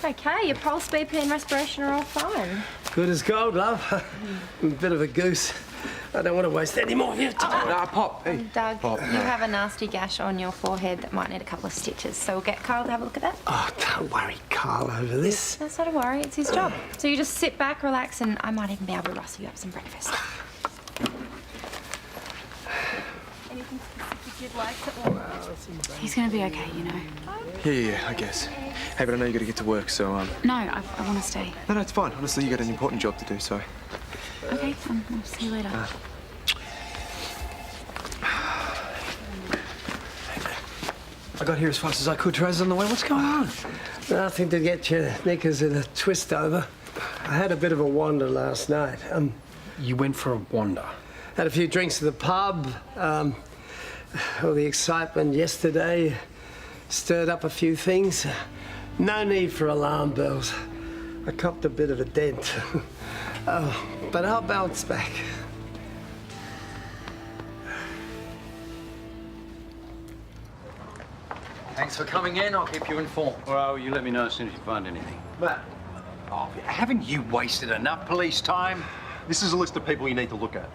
Okay, your pulse, BP and respiration are all fine. Good as gold, love. I'm a bit of a goose. I don't want to waste any more of your time. Pop. Hey. Doug, Pop. you have a nasty gash on your forehead that might need a couple of stitches, so we'll get Karl to have a look at that. Oh, don't worry, Karl, over this. That's not a worry, it's his job. So you just sit back, relax, and I might even be able to rustle you up some breakfast. Anything specific you'd like to order? He's going to be okay, you know. Yeah, I guess. Hey, but I know you got to get to work, so, No, I want to stay. No, it's fine. Honestly, you got an important job to do, so... Okay, I'll see you later. I got here as fast as I could, Traz, on the way. What's going on? Nothing to get your knickers in a twist over. I had a bit of a wander last night. You went for a wander? Had a few drinks at the pub. All the excitement yesterday stirred up a few things. No need for alarm bells. I copped a bit of a dent. But I'll bounce back. Thanks for coming in. I'll keep you informed. Well, you let me know as soon as you find anything. Matt. Oh, haven't you wasted enough police time? This is a list of people you need to look at.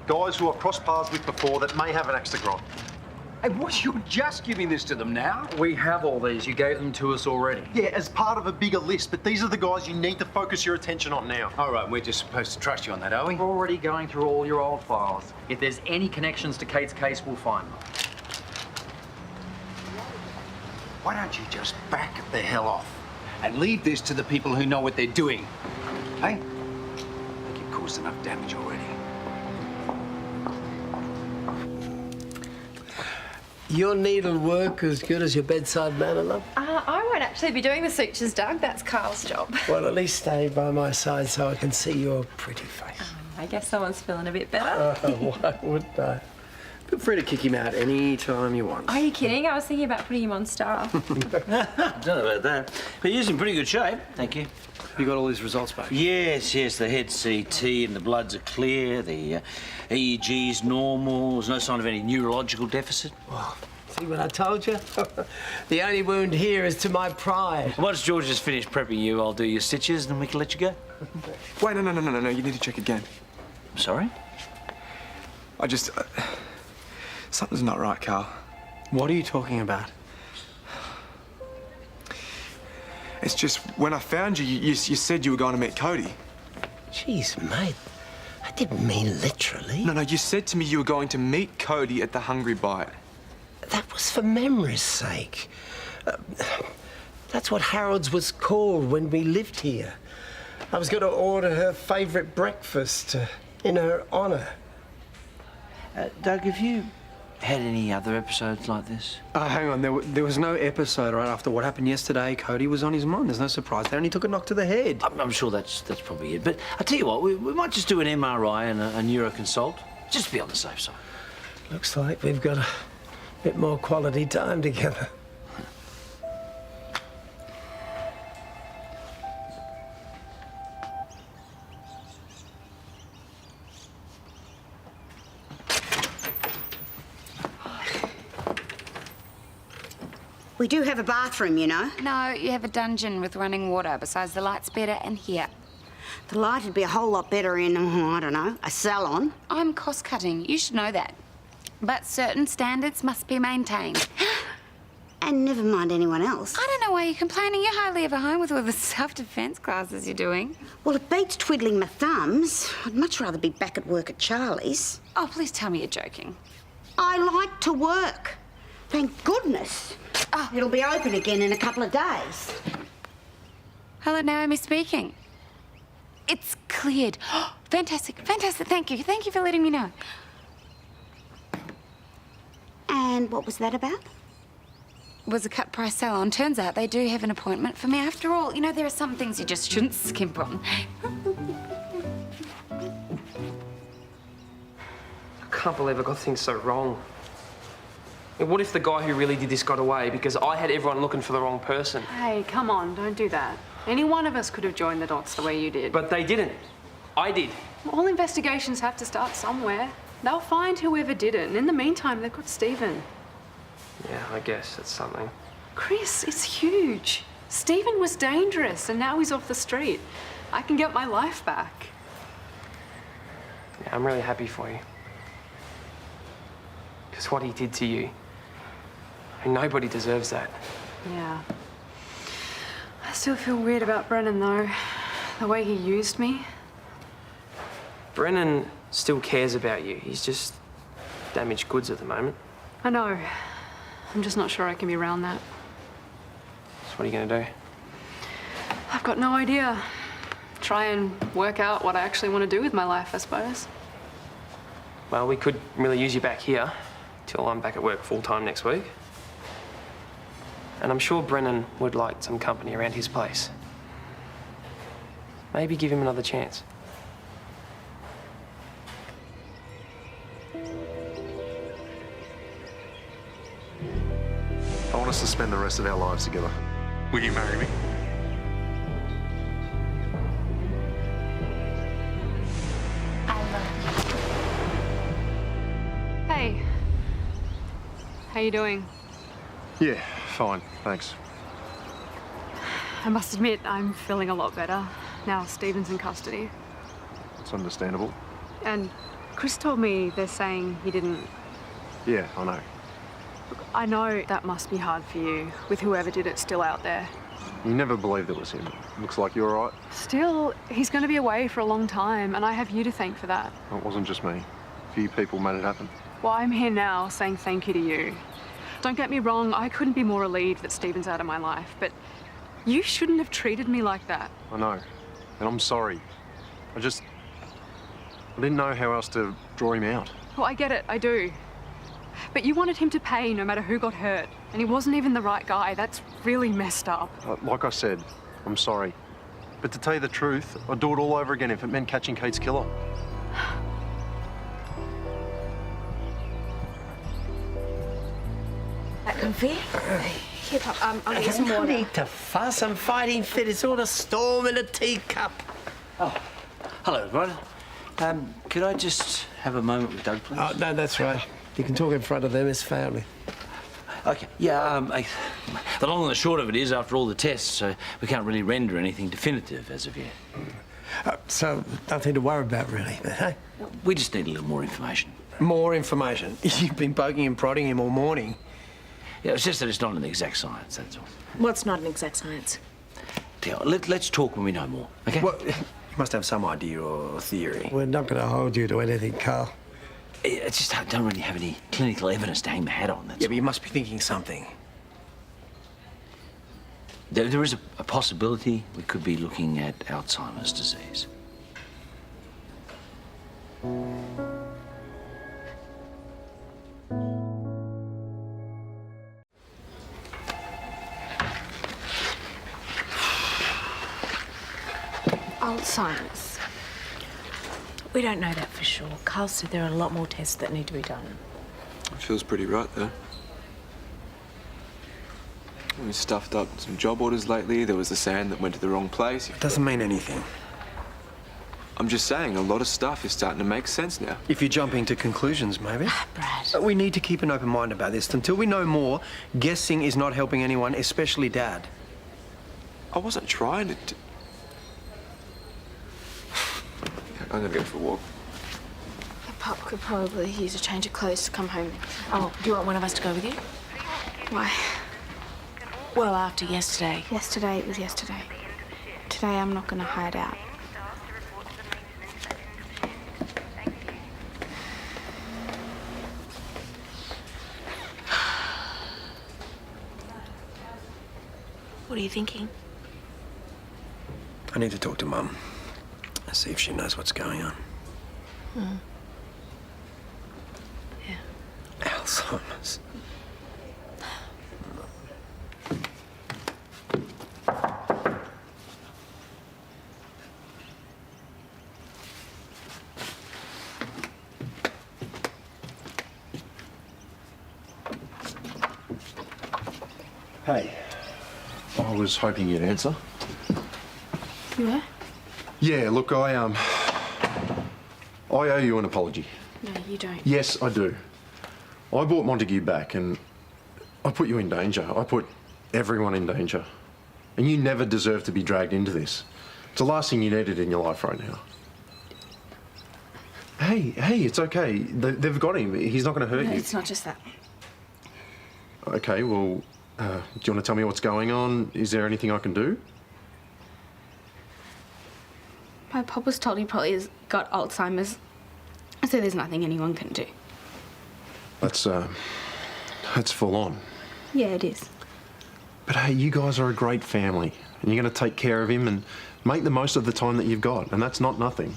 Guys who I've crossed paths with before that may have an axe to grind. Hey, what, you're just giving this to them now? We have all these. You gave them to us already. Yeah, as part of a bigger list, but these are the guys you need to focus your attention on now. All right, we're just supposed to trust you on that, are we? We're already going through all your old files. If there's any connections to Kate's case, we'll find them. Why don't you just back the hell off and leave this to the people who know what they're doing? Hey? I think you've caused enough damage already. Your needlework as good as your bedside manner, love? I won't actually be doing the sutures, Doug. That's Karl's job. Well, at least stay by my side so I can see your pretty face. I guess someone's feeling a bit better. Why wouldn't I? Feel free to kick him out any time you want. Are you kidding? I was thinking about putting him on staff. I don't know about that. But he's in pretty good shape, thank you. You got all these results back? Yes, the head CT and the bloods are clear, the EEG's normal, there's no sign of any neurological deficit. Oh, see what I told you? The only wound here is to my pride. Once George has finished prepping you, I'll do your stitches and then we can let you go. Wait, no, you need to check again. I'm sorry? I just... something's not right, Karl. What are you talking about? It's just, when I found you, you said you were going to meet Cody. Jeez, mate. I didn't mean literally. No, you said to me you were going to meet Cody at the Hungry Bite. That was for memory's sake. That's what Harold's was called when we lived here. I was going to order her favourite breakfast in her honour. Doug, have you had any other episodes like this? Hang on, there was no episode right after what happened yesterday. Cody was on his mind. There's no surprise there, and he took a knock to the head. I'm sure that's probably it. But I tell you what, we might just do an MRI and a neuroconsult, just to be on the safe side. Looks like we've got a bit more quality time together. We do have a bathroom, you know. No, you have a dungeon with running water. Besides, the light's better in here. The light would be a whole lot better in, I don't know, a salon. I'm cost-cutting. You should know that. But certain standards must be maintained. And never mind anyone else. I don't know why you're complaining. You're hardly ever home with all the self-defense classes you're doing. Well, it beats twiddling my thumbs. I'd much rather be back at work at Charlie's. Oh, please tell me you're joking. I like to work. Thank goodness. Oh, it'll be open again in a couple of days. Hello, Naomi speaking. It's cleared. Fantastic. Thank you. Thank you for letting me know. And what was that about? Was a cut price salon. Turns out they do have an appointment for me. After all, you know, there are some things you just shouldn't skimp on. I can't believe I got things so wrong. And what if the guy who really did this got away because I had everyone looking for the wrong person? Hey, come on, don't do that. Any one of us could have joined the dots the way you did. But they didn't. I did. All investigations have to start somewhere. They'll find whoever did it, and in the meantime, they've got Stephen. Yeah, I guess that's something. Chris, it's huge. Stephen was dangerous and now he's off the street. I can get my life back. Yeah, I'm really happy for you. Because what he did to you, nobody deserves that. Yeah. I still feel weird about Brennan, though. The way he used me. Brennan still cares about you. He's just damaged goods at the moment. I know. I'm just not sure I can be around that. So what are you going to do? I've got no idea. Try and work out what I actually want to do with my life, I suppose. Well, we could really use you back here till I'm back at work full-time next week. And I'm sure Brennan would like some company around his place. Maybe give him another chance. I want us to spend the rest of our lives together. Will you marry me? Hey. How you doing? Yeah, fine, thanks. I must admit, I'm feeling a lot better now Stephen's in custody. It's understandable. And Chris told me they're saying he didn't. Yeah, I know. Look, I know that must be hard for you, with whoever did it still out there. You never believed it was him. Looks like you're all right. Still, he's going to be away for a long time, and I have you to thank for that. It wasn't just me. A few people made it happen. Well, I'm here now saying thank you to you. Don't get me wrong, I couldn't be more relieved that Stephen's out of my life, but you shouldn't have treated me like that. I know. And I'm sorry. I didn't know how else to draw him out. Well, I get it, I do. But you wanted him to pay no matter who got hurt, and he wasn't even the right guy. That's really messed up. Like I said, I'm sorry. But to tell you the truth, I'd do it all over again if it meant catching Kate's killer. That comfy? Here, Pop, I'll get some No water. need to fuss. I'm fighting fit. It's all a storm in a teacup. Oh, hello, everyone. Could I just have a moment with Doug, please? Oh, no, that's right. You can talk in front of them. It's family. Okay, yeah, the long and the short of it is, after all the tests, we can't really render anything definitive as of yet. So, nothing to worry about, really, but hey? We just need a little more information. More information? You've been poking and prodding him all morning. Yeah, it's just that it's not an exact science, that's all. What's not an exact science? Yeah, let's talk when we know more, okay? Well, you must have some idea or theory. We're not going to hold you to anything, Karl. It's just I don't really have any clinical evidence to hang my hat on, that's Yeah, but you must be thinking something. There is a possibility we could be looking at Alzheimer's disease. Alzheimer's. We don't know that for sure. Karl said there are a lot more tests that need to be done. It feels pretty right, though. We stuffed up some job orders lately. There was the sand that went to the wrong place. It doesn't mean anything. I'm just saying, a lot of stuff is starting to make sense now. If you're jumping to conclusions, maybe. Brad. We need to keep an open mind about this. Until we know more, guessing is not helping anyone, especially Dad. I wasn't trying to... I'm gonna go for a walk. Pop could probably use a change of clothes to come home. Oh, do you want one of us to go with you? Why? Well, after yesterday. Yesterday, it was yesterday. Today, I'm not going to hide out. What are you thinking? I need to talk to Mum. See if she knows what's going on. Hmm. Yeah. Alzheimer's. Hey, I was hoping you'd answer. You were? Yeah, look, I owe you an apology. No, you don't. Yes, I do. I brought Montague back and I put you in danger. I put everyone in danger. And you never deserve to be dragged into this. It's the last thing you needed in your life right now. Hey, it's okay. They've got him. He's not going to hurt you. It's not just that. Okay, well, do you want to tell me what's going on? Is there anything I can do? My pop was told he probably has got Alzheimer's, so there's nothing anyone can do. That's full on. Yeah, it is. But hey, you guys are a great family, and you're going to take care of him and make the most of the time that you've got, and that's not nothing.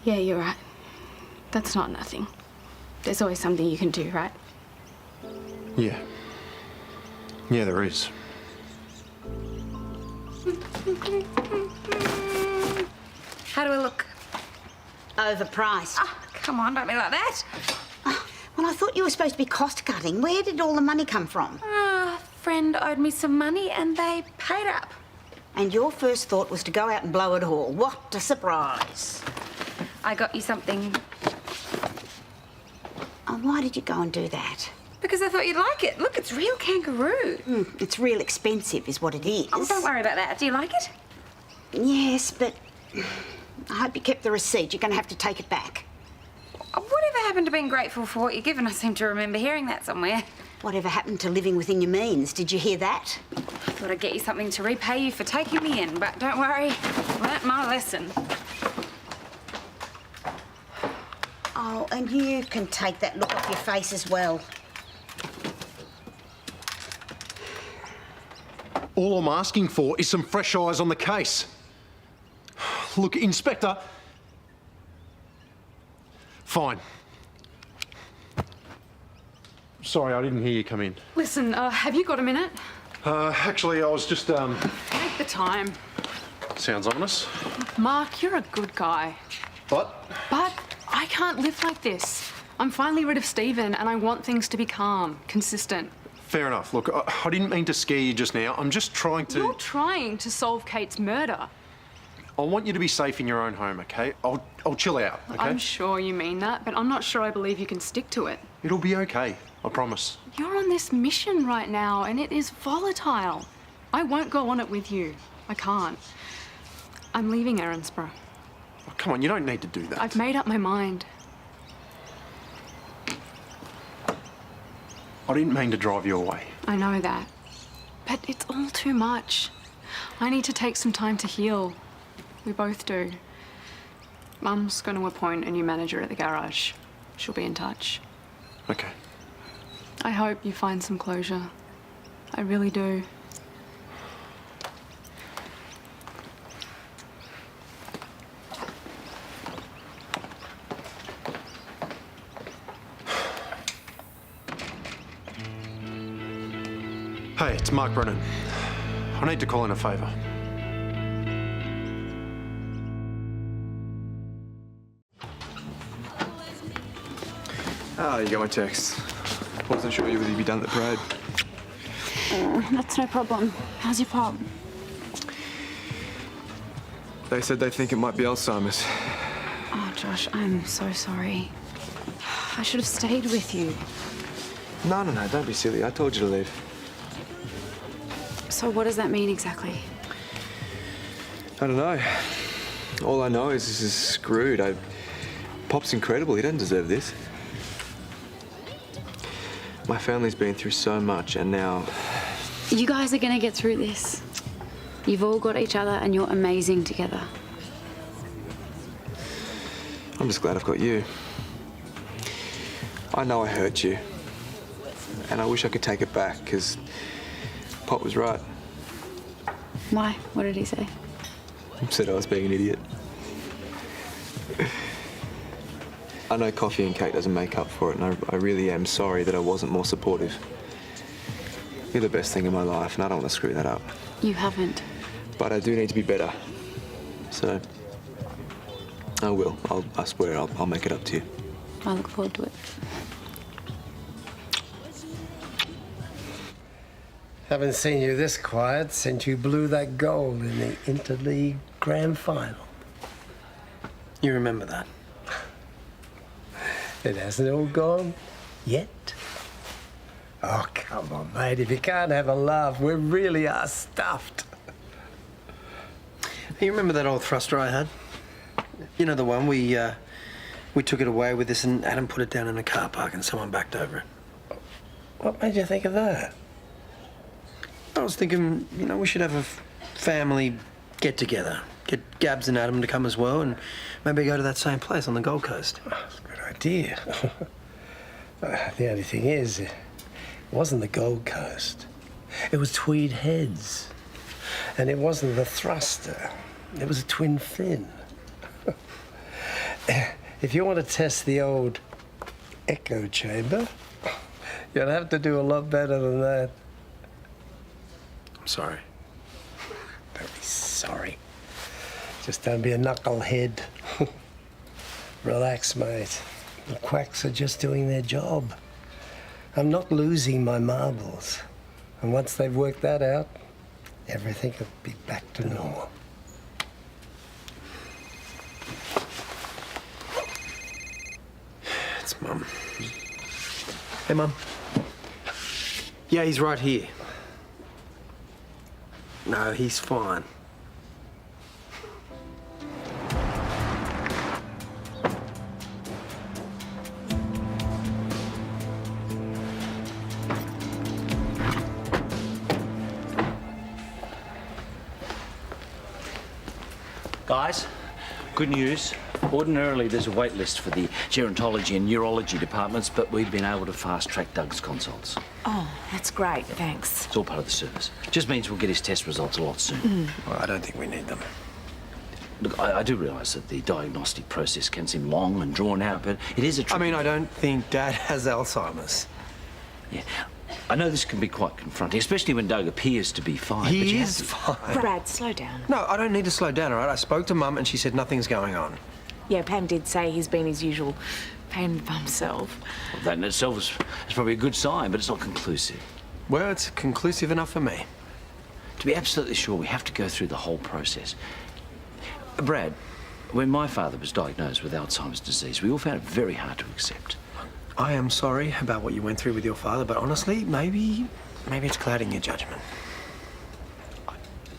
Yeah, you're right. That's not nothing. There's always something you can do, right? Yeah. Yeah, there is. How do I look? Overpriced. Oh, come on, don't be like that. Well, I thought you were supposed to be cost cutting. Where did all the money come from? A friend owed me some money and they paid up. And your first thought was to go out and blow it all. What a surprise. I got you something. Oh, why did you go and do that? Because I thought you'd like it. Look, it's real kangaroo. It's real expensive is what it is. Oh, don't worry about that. Do you like it? Yes, but I hope you kept the receipt. You're going to have to take it back. Whatever happened to being grateful for what you're given? I seem to remember hearing that somewhere. Whatever happened to living within your means? Did you hear that? I thought I'd get you something to repay you for taking me in, but don't worry. Learnt my lesson. Oh, and you can take that look off your face as well. All I'm asking for is some fresh eyes on the case. Look, Inspector. Fine. Sorry, I didn't hear you come in. Listen, have you got a minute? Actually, I was just, Take the time. Sounds ominous. Mark, you're a good guy. But But I can't live like this. I'm finally rid of Stephen and I want things to be calm, consistent. fair enough. Look, I didn't mean to scare you just now. I'm just trying to... You're trying to solve Kate's murder. I want you to be safe in your own home, okay? I'll chill out, okay? I'm sure you mean that, but I'm not sure I believe you can stick to it. It'll be okay, I promise. You're on this mission right now and it is volatile. I won't go on it with you. I can't. I'm leaving Erinsborough. Oh, come on, you don't need to do that. I've made up my mind. I didn't mean to drive you away. I know that. But it's all too much. I need to take some time to heal. We both do. Mum's going to appoint a new manager at the garage. She'll be in touch. Okay. I hope you find some closure. I really do. Hey, it's Mark Brennan. I need to call in a favour. Ah, you got my text. Wasn't sure whether you'd be done at the parade. That's no problem. How's your pop? They said they think it might be Alzheimer's. Oh, Josh, I'm so sorry. I should have stayed with you. No, don't be silly. I told you to leave. So what does that mean exactly? I don't know. All I know is this is screwed. Pop's incredible. He doesn't deserve this. My family's been through so much, and now... You guys are gonna get through this. You've all got each other and you're amazing together. I'm just glad I've got you. I know I hurt you. And I wish I could take it back, because Pop was right. Why? What did he say? He said I was being an idiot. I know coffee and cake doesn't make up for it, and I really am sorry that I wasn't more supportive. You're the best thing in my life, and I don't want to screw that up. You haven't. But I do need to be better. So, I will. I swear I'll make it up to you. I look forward to it. Haven't seen you this quiet since you blew that goal in the Interleague Grand Final. You remember that? It hasn't all gone yet. Oh, come on, mate. If you can't have a laugh, we really are stuffed. You remember that old thruster I had? You know, the one we took it away with us and Adam put it down in a car park and someone backed over it. What made you think of that? I was thinking, you know, we should have a family get-together. Get Gabs and Adam to come as well and maybe go to that same place on the Gold Coast. Oh, that's a good idea. The only thing is, it wasn't the Gold Coast. It was Tweed Heads. And it wasn't the thruster. It was a twin fin. If you want to test the old echo chamber, you'll have to do a lot better than that. I'm sorry. Don't be sorry. Just don't be a knucklehead. Relax, mate. The quacks are just doing their job. I'm not losing my marbles. And once they've worked that out, everything will be back to normal. It's Mum. Hey, Mum. Yeah, he's right here. No, he's fine. Guys, good news. Ordinarily, there's a wait list for the gerontology and neurology departments, but we've been able to fast-track Doug's consults. Oh, that's great, thanks. It's all part of the service. Just means we'll get his test results a lot sooner. Well, I don't think we need them. Look, I do realise that the diagnostic process can seem long and drawn out, but it is a tricky... I mean, I don't think Dad has Alzheimer's. Yeah. I know this can be quite confronting, especially when Doug appears to be fine. but He you is have to... fine. Brad, slow down. No, I don't need to slow down, all right? I spoke to Mum and she said nothing's going on. Yeah, Pam did say he's been his usual pain bum self. Well, that in itself is probably a good sign, but it's not conclusive. Well, it's conclusive enough for me. To be absolutely sure, we have to go through the whole process. Brad, when my father was diagnosed with Alzheimer's disease, we all found it very hard to accept. I am sorry about what you went through with your father, but honestly, maybe it's clouding your judgment.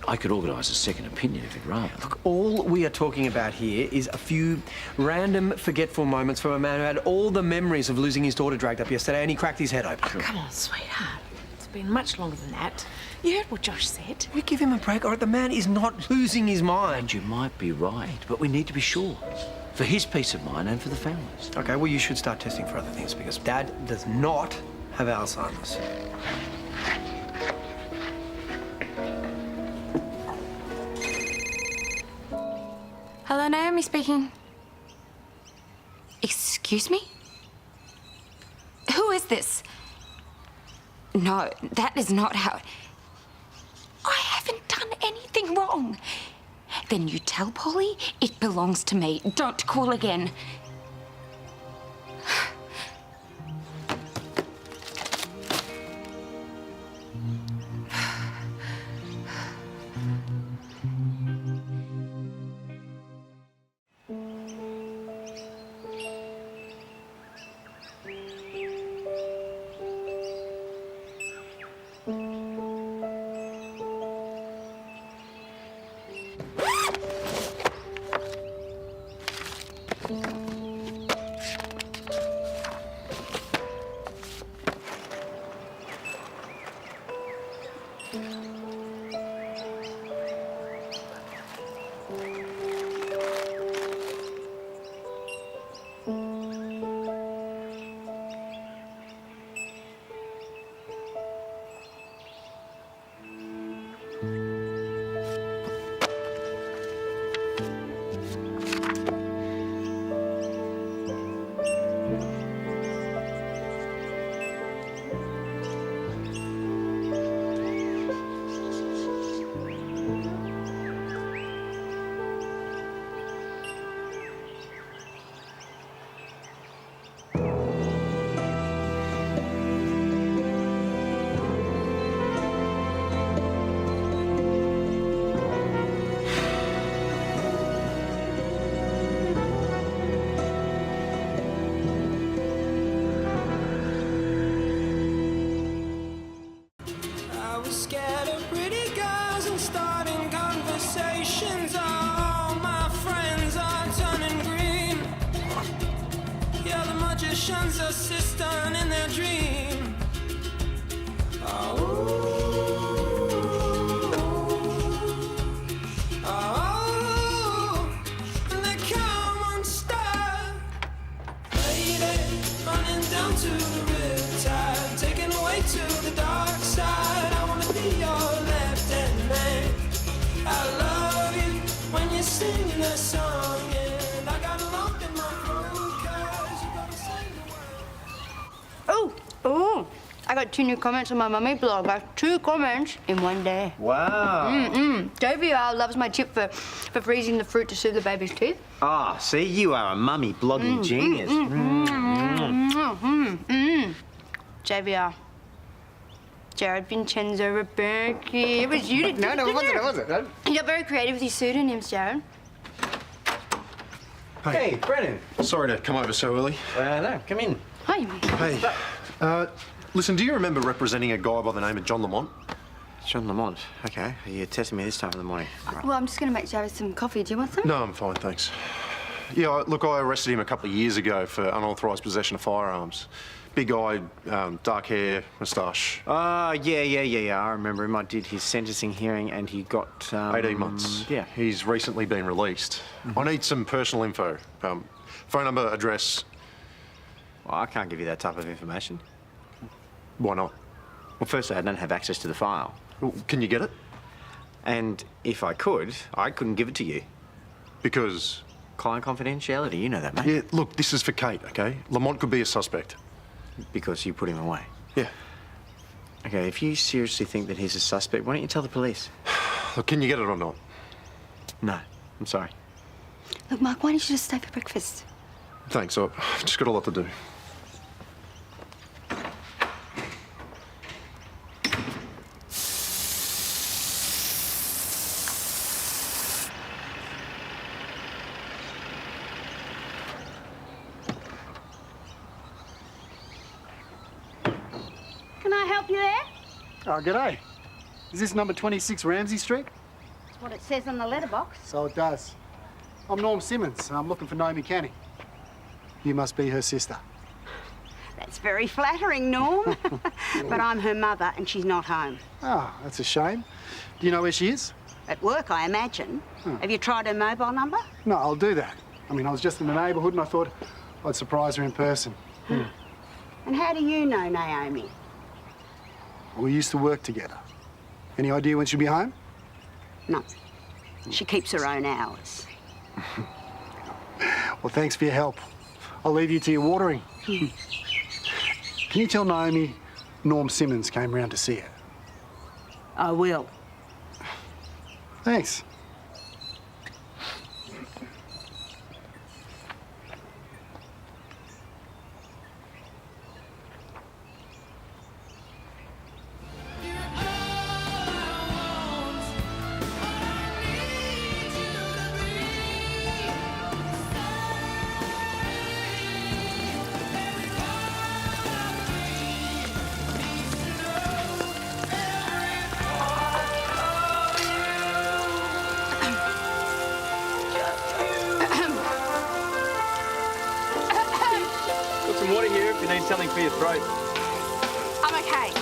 I could organise a second opinion if you'd rather. Look, all we are talking about here is a few random forgetful moments from a man who had all the memories of losing his daughter dragged up yesterday and he cracked his head open. Come on, sweetheart. It's been much longer than that. You heard what Josh said. We give him a break, all right? The man is not losing his mind. And you might be right, but we need to be sure. For his peace of mind and for the families. Okay, well, you should start testing for other things because Dad does not have Alzheimer's. Hello, Naomi speaking. Excuse me? Who is this? No, that is not how... I haven't done anything wrong. Then you tell Polly it belongs to me. Don't call again. got 2 new comments on my mummy blog. I have 2 comments in one day. Wow. JVR loves my tip for freezing the fruit to soothe the baby's teeth. Ah, see, you are a mummy blogging genius. JVR. Jared, Vincenzo, Rebecchi. It was you, didn't it? No, it wasn't. You got very creative with your pseudonyms, Jared. Hey, Brennan. Sorry to come over so early. No, come in. Hi, mate. Hey, listen, do you remember representing a guy by the name of John Lamont? John Lamont. Okay. You're testing me this time of the morning. Right. Well, I'm just going to make Jared some coffee. Do you want some? No, I'm fine, thanks. Yeah, look, I arrested him a couple of years ago for unauthorised possession of firearms. Big guy, dark hair, moustache. Yeah. I remember him. I did his sentencing hearing and he got... 18 months. Yeah. He's recently been released. I need some personal info. Phone number, address. Well, I can't give you that type of information. Why not? Well, firstly, I don't have access to the file. Well, can you get it? And if I could, I couldn't give it to you. Because? Client confidentiality, you know that, mate. Yeah, look, this is for Kate, okay? Lamont could be a suspect. Because you put him away? Yeah. Okay, if you seriously think that he's a suspect, why don't you tell the police? Look, can you get it or not? No, I'm sorry. Look, Mark, why don't you just stay for breakfast? Thanks, I've just got a lot to do. Can I help you there? Oh, g'day. Is this number 26 Ramsay Street? That's what it says on the letterbox. So it does. I'm Norm Simmons, and I'm looking for Naomi Canning. You must be her sister. That's very flattering, Norm. But I'm her mother, and she's not home. Oh, that's a shame. Do you know where she is? At work, I imagine. Have you tried her mobile number? No, I'll do that. I mean, I was just in the neighbourhood, and I thought I'd surprise her in person. And how do you know Naomi? We used to work together. Any idea when she'll be home? No. She keeps her own hours. Well, thanks for your help. I'll leave you to your watering. Can you tell Naomi Norm Simmons came round to see her? I will. Thanks. Water here if you need something for your throat. I'm okay.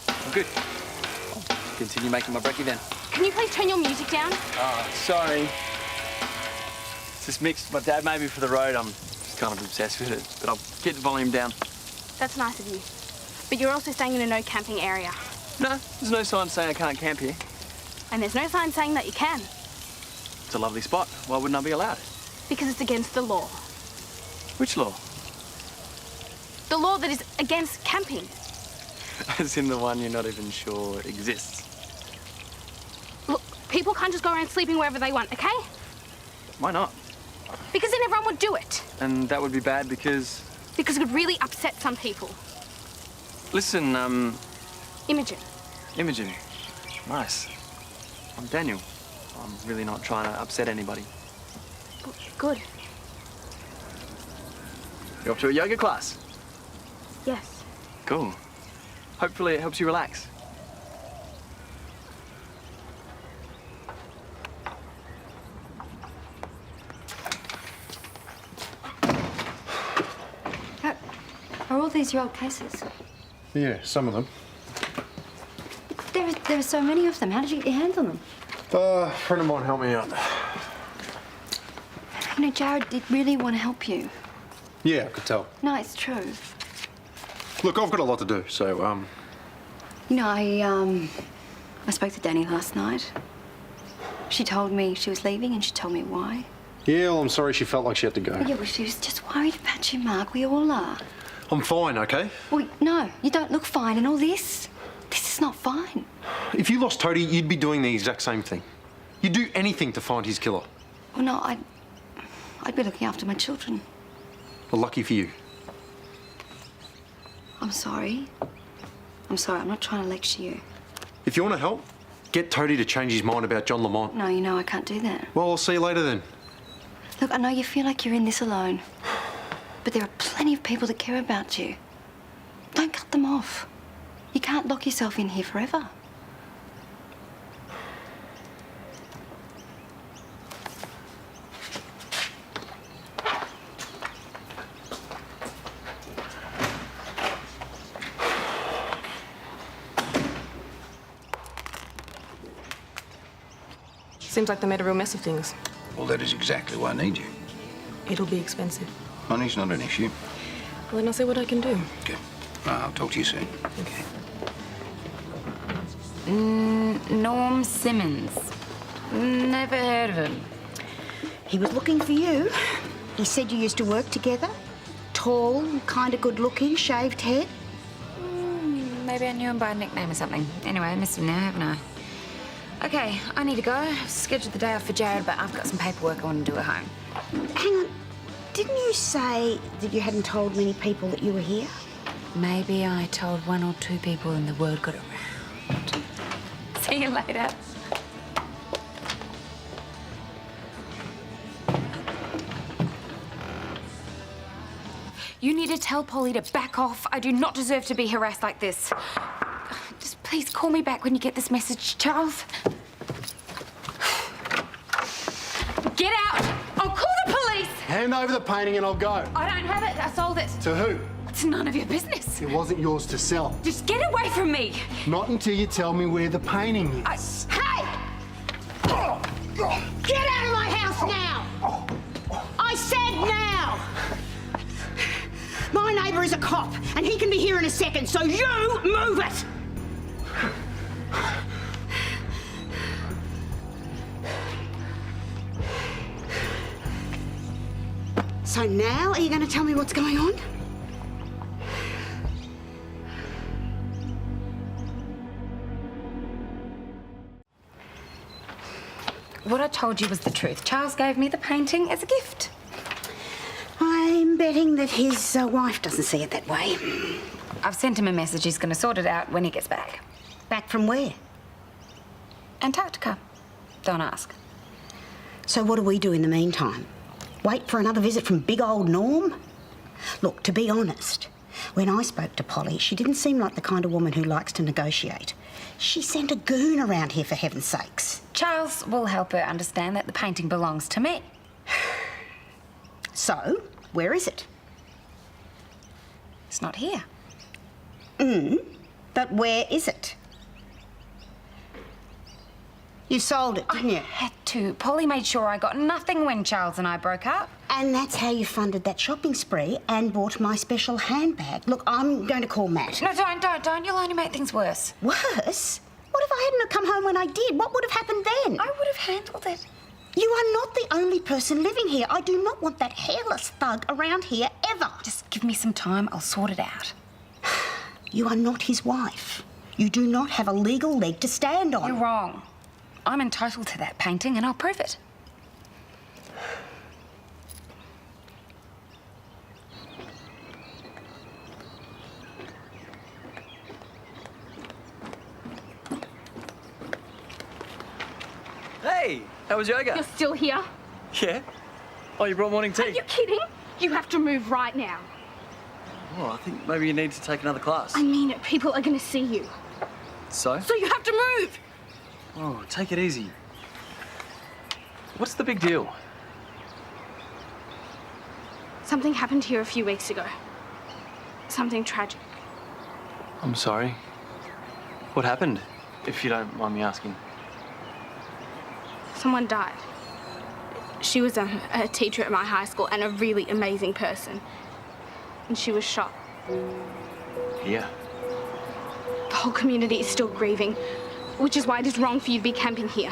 I'm good. I'll continue making my brekkie then. Can you please turn your music down? Oh, sorry. It's just mixed. My dad made me for the road. I'm just kind of obsessed with it. But I'll get the volume down. That's nice of you. But you're also staying in a no camping area. No, there's no sign saying I can't camp here. And there's no sign saying that you can. It's a lovely spot. Why wouldn't I be allowed? Because it's against the law. Which law? The law that is against camping. As in the one you're not even sure exists. Look, people can't just go around sleeping wherever they want, okay? Why not? Because then everyone would do it. And that would be bad because... Because it would really upset some people. Listen, Imogen. Imogen. Nice. I'm Daniel. I'm really not trying to upset anybody. Good. You off to a yoga class? Yes. Cool. Hopefully it helps you relax. Are all these your old cases? Yeah, some of them. There are so many of them. How did you handle them? A friend of mine helped me out. You know, Jared did really want to help you. Yeah, I could tell. No, it's true. Look, I've got a lot to do, so, You know, I spoke to Danny last night. She told me she was leaving and she told me why. Yeah, well, I'm sorry she felt like she had to go. Yeah, well, she was just worried about you, Mark. We all are. I'm fine, okay? Well, no, you don't look fine and all this. This is not fine. If you lost Toadie, you'd be doing the exact same thing. You'd do anything to find his killer. Well, no, I'd be looking after my children. Well, lucky for you. I'm sorry. I'm sorry, I'm not trying to lecture you. If you want to help, get Toadie to change his mind about John Lamont. No, you know I can't do that. Well, I'll see you later then. Look, I know you feel like you're in this alone, but there are plenty of people that care about you. Don't cut them off. You can't lock yourself in here forever. Seems like they made a real mess of things. Well, that is exactly why I need you. It'll be expensive. Money's not an issue. Well, then I'll see what I can do. Okay. I'll talk to you soon. Okay. Norm Simmons. Never heard of him. He was looking for you. He said you used to work together. Tall, kind of good-looking, shaved head. Maybe I knew him by a nickname or something. Anyway, I missed him now, haven't I? Okay, I need to go. I've scheduled the day off for Jared, but I've got some paperwork I want to do at home. Hang on. Didn't you say that you hadn't told many people that you were here? Maybe I told 1 or 2 people and the word got around. See you later. You need to tell Polly to back off. I do not deserve to be harassed like this. Just please call me back when you get this message, Charles. Get out! I'll call the police! Hand over the painting and I'll go. I don't have it. I sold it. To who? It's none of your business. It wasn't yours to sell. Just get away from me. Not until you tell me where the painting is. Hey! Get out of my house now! I said now! My neighbour is a cop, and he can be here in a second, so you move it! So now, are you going to tell me what's going on? What I told you was the truth. Charles gave me the painting as a gift. I'm betting that his wife doesn't see it that way. I've sent him a message. He's going to sort it out when he gets back. Back from where? Antarctica. Don't ask. So what do we do in the meantime? Wait for another visit from big old Norm? Look, to be honest, when I spoke to Polly, she didn't seem like the kind of woman who likes to negotiate. She sent a goon around here, for heaven's sakes. Charles will help her understand that the painting belongs to me. So, where is it? It's not here. But where is it? You sold it, didn't you? I had to. Polly made sure I got nothing when Charles and I broke up. And that's how you funded that shopping spree and bought my special handbag. Look, I'm going to call Matt. No, don't. You'll only make things worse. Worse? What if I hadn't have come home when I did? What would have happened then? I would have handled it. You are not the only person living here. I do not want that hairless thug around here ever. Just give me some time. I'll sort it out. You are not his wife. You do not have a legal leg to stand on. You're wrong. I'm entitled to that painting and I'll prove it. Hey, how was yoga? You're still here? Yeah. Oh, you brought morning tea? Are you kidding? You have to move right now. Oh, I think maybe you need to take another class. I mean it. People are going to see you. So? So you have to move! Oh, take it easy. What's the big deal? Something happened here a few weeks ago. Something tragic. I'm sorry. What happened, if you don't mind me asking? Someone died. She was a teacher at my high school and a really amazing person. And she was shot. Here? The whole community is still grieving, which is why it is wrong for you to be camping here.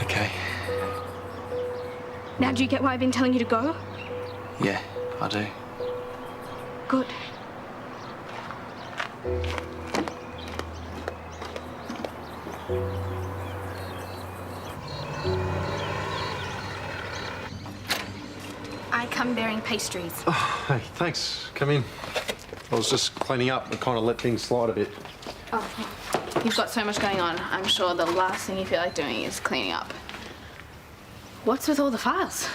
Okay. Now, do you get why I've been telling you to go? Yeah, I do. Good. I come bearing pastries. Oh, hey, thanks. Come in. I was just cleaning up and kind of let things slide a bit. Oh, you've got so much going on. I'm sure the last thing you feel like doing is cleaning up. What's with all the files?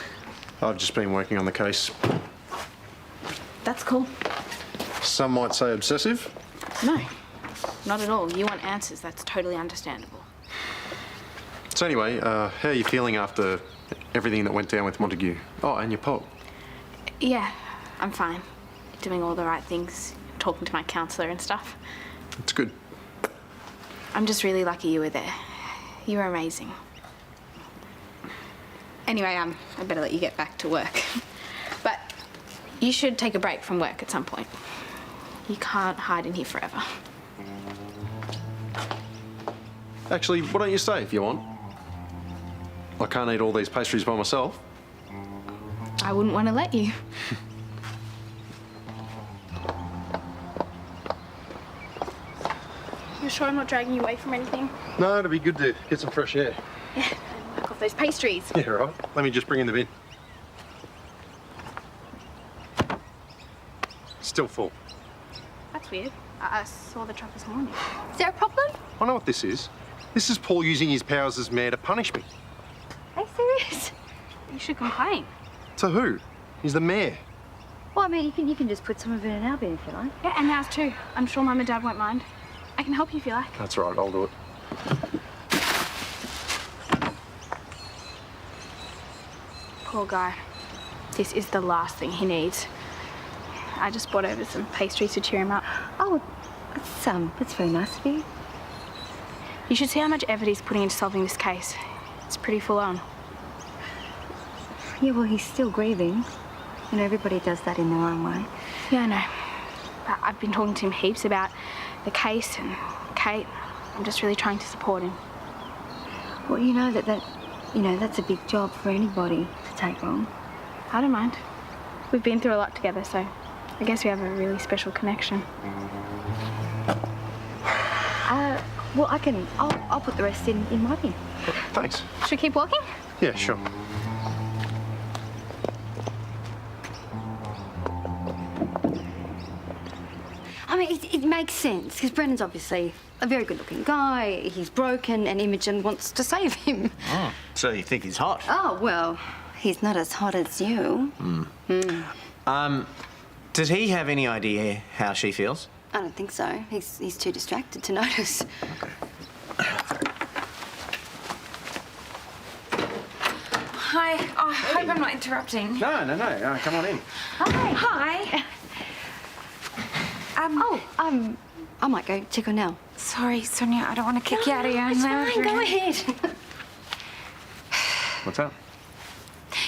I've just been working on the case. That's cool. Some might say obsessive. No, not at all. You want answers. That's totally understandable. So anyway, how are you feeling after everything that went down with Montague? Oh, and your pop. Yeah, I'm fine. Doing all the right things, talking to my counsellor and stuff. It's good. I'm just really lucky you were there. You were amazing. Anyway, I better let you get back to work. But you should take a break from work at some point. You can't hide in here forever. Actually, why don't you stay if you want? I can't eat all these pastries by myself. I wouldn't want to let you. You sure I'm not dragging you away from anything? No, it'd be good to get some fresh air. Yeah, and knock off those pastries. Yeah, right. Let me just bring in the bin. Still full. That's weird. I saw the truck this morning. Is there a problem? I know what this is. This is Paul using his powers as mayor to punish me. Are you serious? You should complain. To who? He's the mayor. Well, I mean, you can just put some of it in our bin if you like. Yeah, and ours too. I'm sure Mum and Dad won't mind. I can help you if you like. That's right, I'll do it. Poor guy. This is the last thing he needs. I just brought over some pastries to cheer him up. Oh, that's very nice of you. You should see how much effort he's putting into solving this case. It's pretty full on. Yeah, well, he's still grieving. You know, everybody does that in their own way. Yeah, I know. But I've been talking to him heaps about the case and Kate. I'm just really trying to support him. Well, you know that's a big job for anybody to take on. I don't mind. We've been through a lot together, so I guess we have a really special connection. Well, I'll put the rest in my bin. Thanks. Should we keep walking? Yeah, sure. I mean, it makes sense, because Brennan's obviously a very good-looking guy. He's broken, and Imogen wants to save him. Oh, so you think he's hot? Oh, well, he's not as hot as you. Does he have any idea how she feels? I don't think so. He's too distracted to notice. Hi. Oh, I hope I'm not interrupting. No. Come on in. Hi. I might go check on Nell. Sorry, Sonya, I don't want to kick you out of your own lounge room. Go ahead. What's up?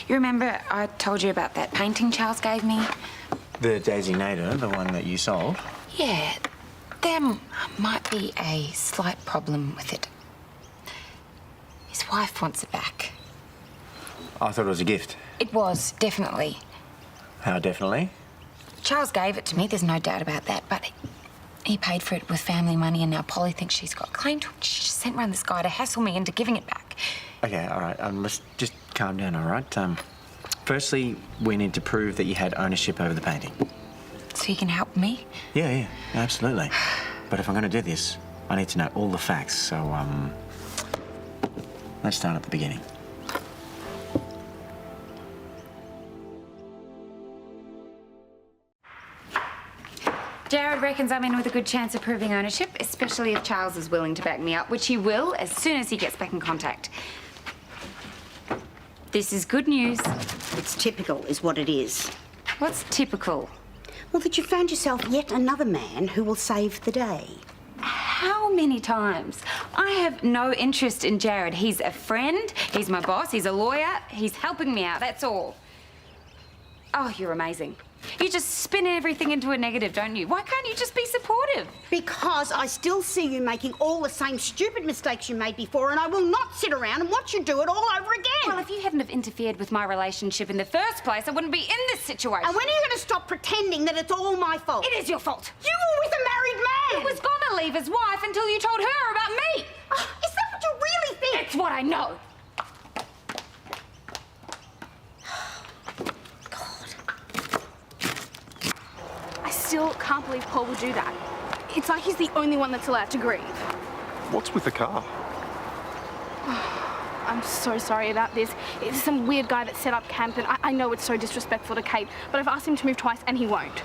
You remember I told you about that painting Charles gave me? The designator, the one that you sold? Yeah, there might be a slight problem with it. His wife wants it back. I thought it was a gift. It was, definitely. How definitely? Charles gave it to me, there's no doubt about that, but he paid for it with family money, and now Polly thinks she's got a claim to it. She just sent round this guy to hassle me into giving it back. Okay, all right. Let's just calm down, all right? Firstly, we need to prove that you had ownership over the painting. So you can help me? Yeah, absolutely. But if I'm going to do this, I need to know all the facts. So, let's start at the beginning. Jared reckons I'm in with a good chance of proving ownership, especially if Charles is willing to back me up, which he will as soon as he gets back in contact. This is good news. It's typical, is what it is. What's typical? Well, that you found yourself yet another man who will save the day. How many times? I have no interest in Jared. He's a friend, he's my boss, he's a lawyer, he's helping me out, that's all. Oh, you're amazing. You just spin everything into a negative, don't you? Why can't you just be supportive? Because I still see you making all the same stupid mistakes you made before, and I will not sit around and watch you do it all over again. Well, if you hadn't have interfered with my relationship in the first place, I wouldn't be in this situation. And when are you going to stop pretending that it's all my fault? It is your fault. You were with a married man! He was gonna leave his wife until you told her about me. Is that what you really think? It's what I know. I still can't believe Paul would do that. It's like he's the only one that's allowed to grieve. What's with the car? I'm so sorry about this. It's some weird guy that set up camp, and I know it's so disrespectful to Kate, but I've asked him to move twice and he won't.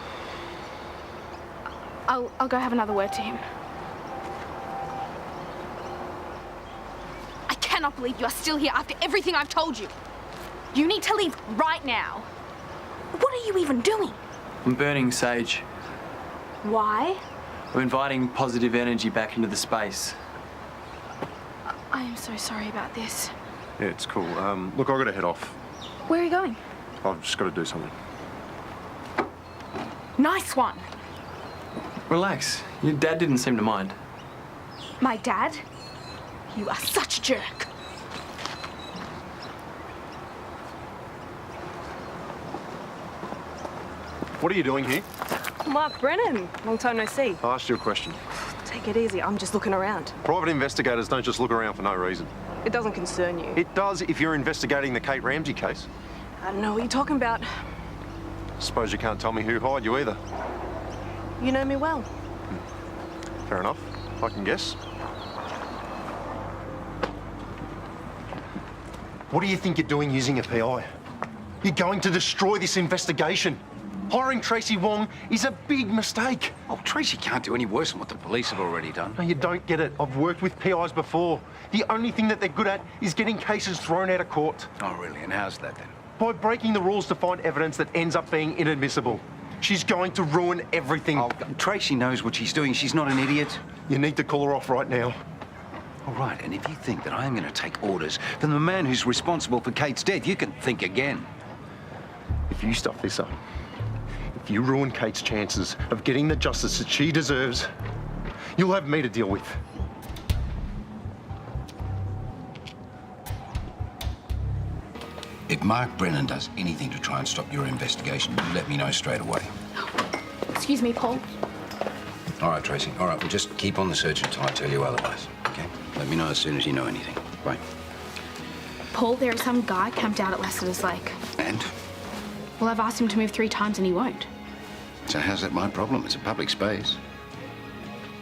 I'll go have another word to him. I cannot believe you are still here after everything I've told you. You need to leave right now. What are you even doing? I'm burning sage. Why? I'm inviting positive energy back into the space. I am so sorry about this. Yeah, it's cool. Look, I've got to head off. Where are you going? I've just got to do something. Nice one. Relax. Your dad didn't seem to mind. My dad? You are such a jerk. What are you doing here? Mark Brennan, long time no see. I asked you a question. Take it easy, I'm just looking around. Private investigators don't just look around for no reason. It doesn't concern you. It does if you're investigating the Kate Ramsay case. I don't know what you're talking about. Suppose you can't tell me who hired you either. You know me well. Fair enough. I can guess. What do you think you're doing using a PI? You're going to destroy this investigation. Hiring Tracy Wong is a big mistake. Oh, Tracy can't do any worse than what the police have already done. No, you don't get it. I've worked with PIs before. The only thing that they're good at is getting cases thrown out of court. Oh, really? And how's that then? By breaking the rules to find evidence that ends up being inadmissible. She's going to ruin everything. Oh, Tracy knows what she's doing. She's not an idiot. You need to call her off right now. All right, and if you think that I'm going to take orders from the man who's responsible for Kate's death, you can think again. If you stuff this up, if you ruin Kate's chances of getting the justice that she deserves, you'll have me to deal with. If Mark Brennan does anything to try and stop your investigation, you let me know straight away. Excuse me, Paul. All right, Tracy. All right, we'll just keep on the search until I tell you otherwise, okay? Let me know as soon as you know anything. Bye. Paul, there is some guy camped out at Lassiter's Lake. And? Well, I've asked him to move 3 times and he won't. So how's that my problem? It's a public space.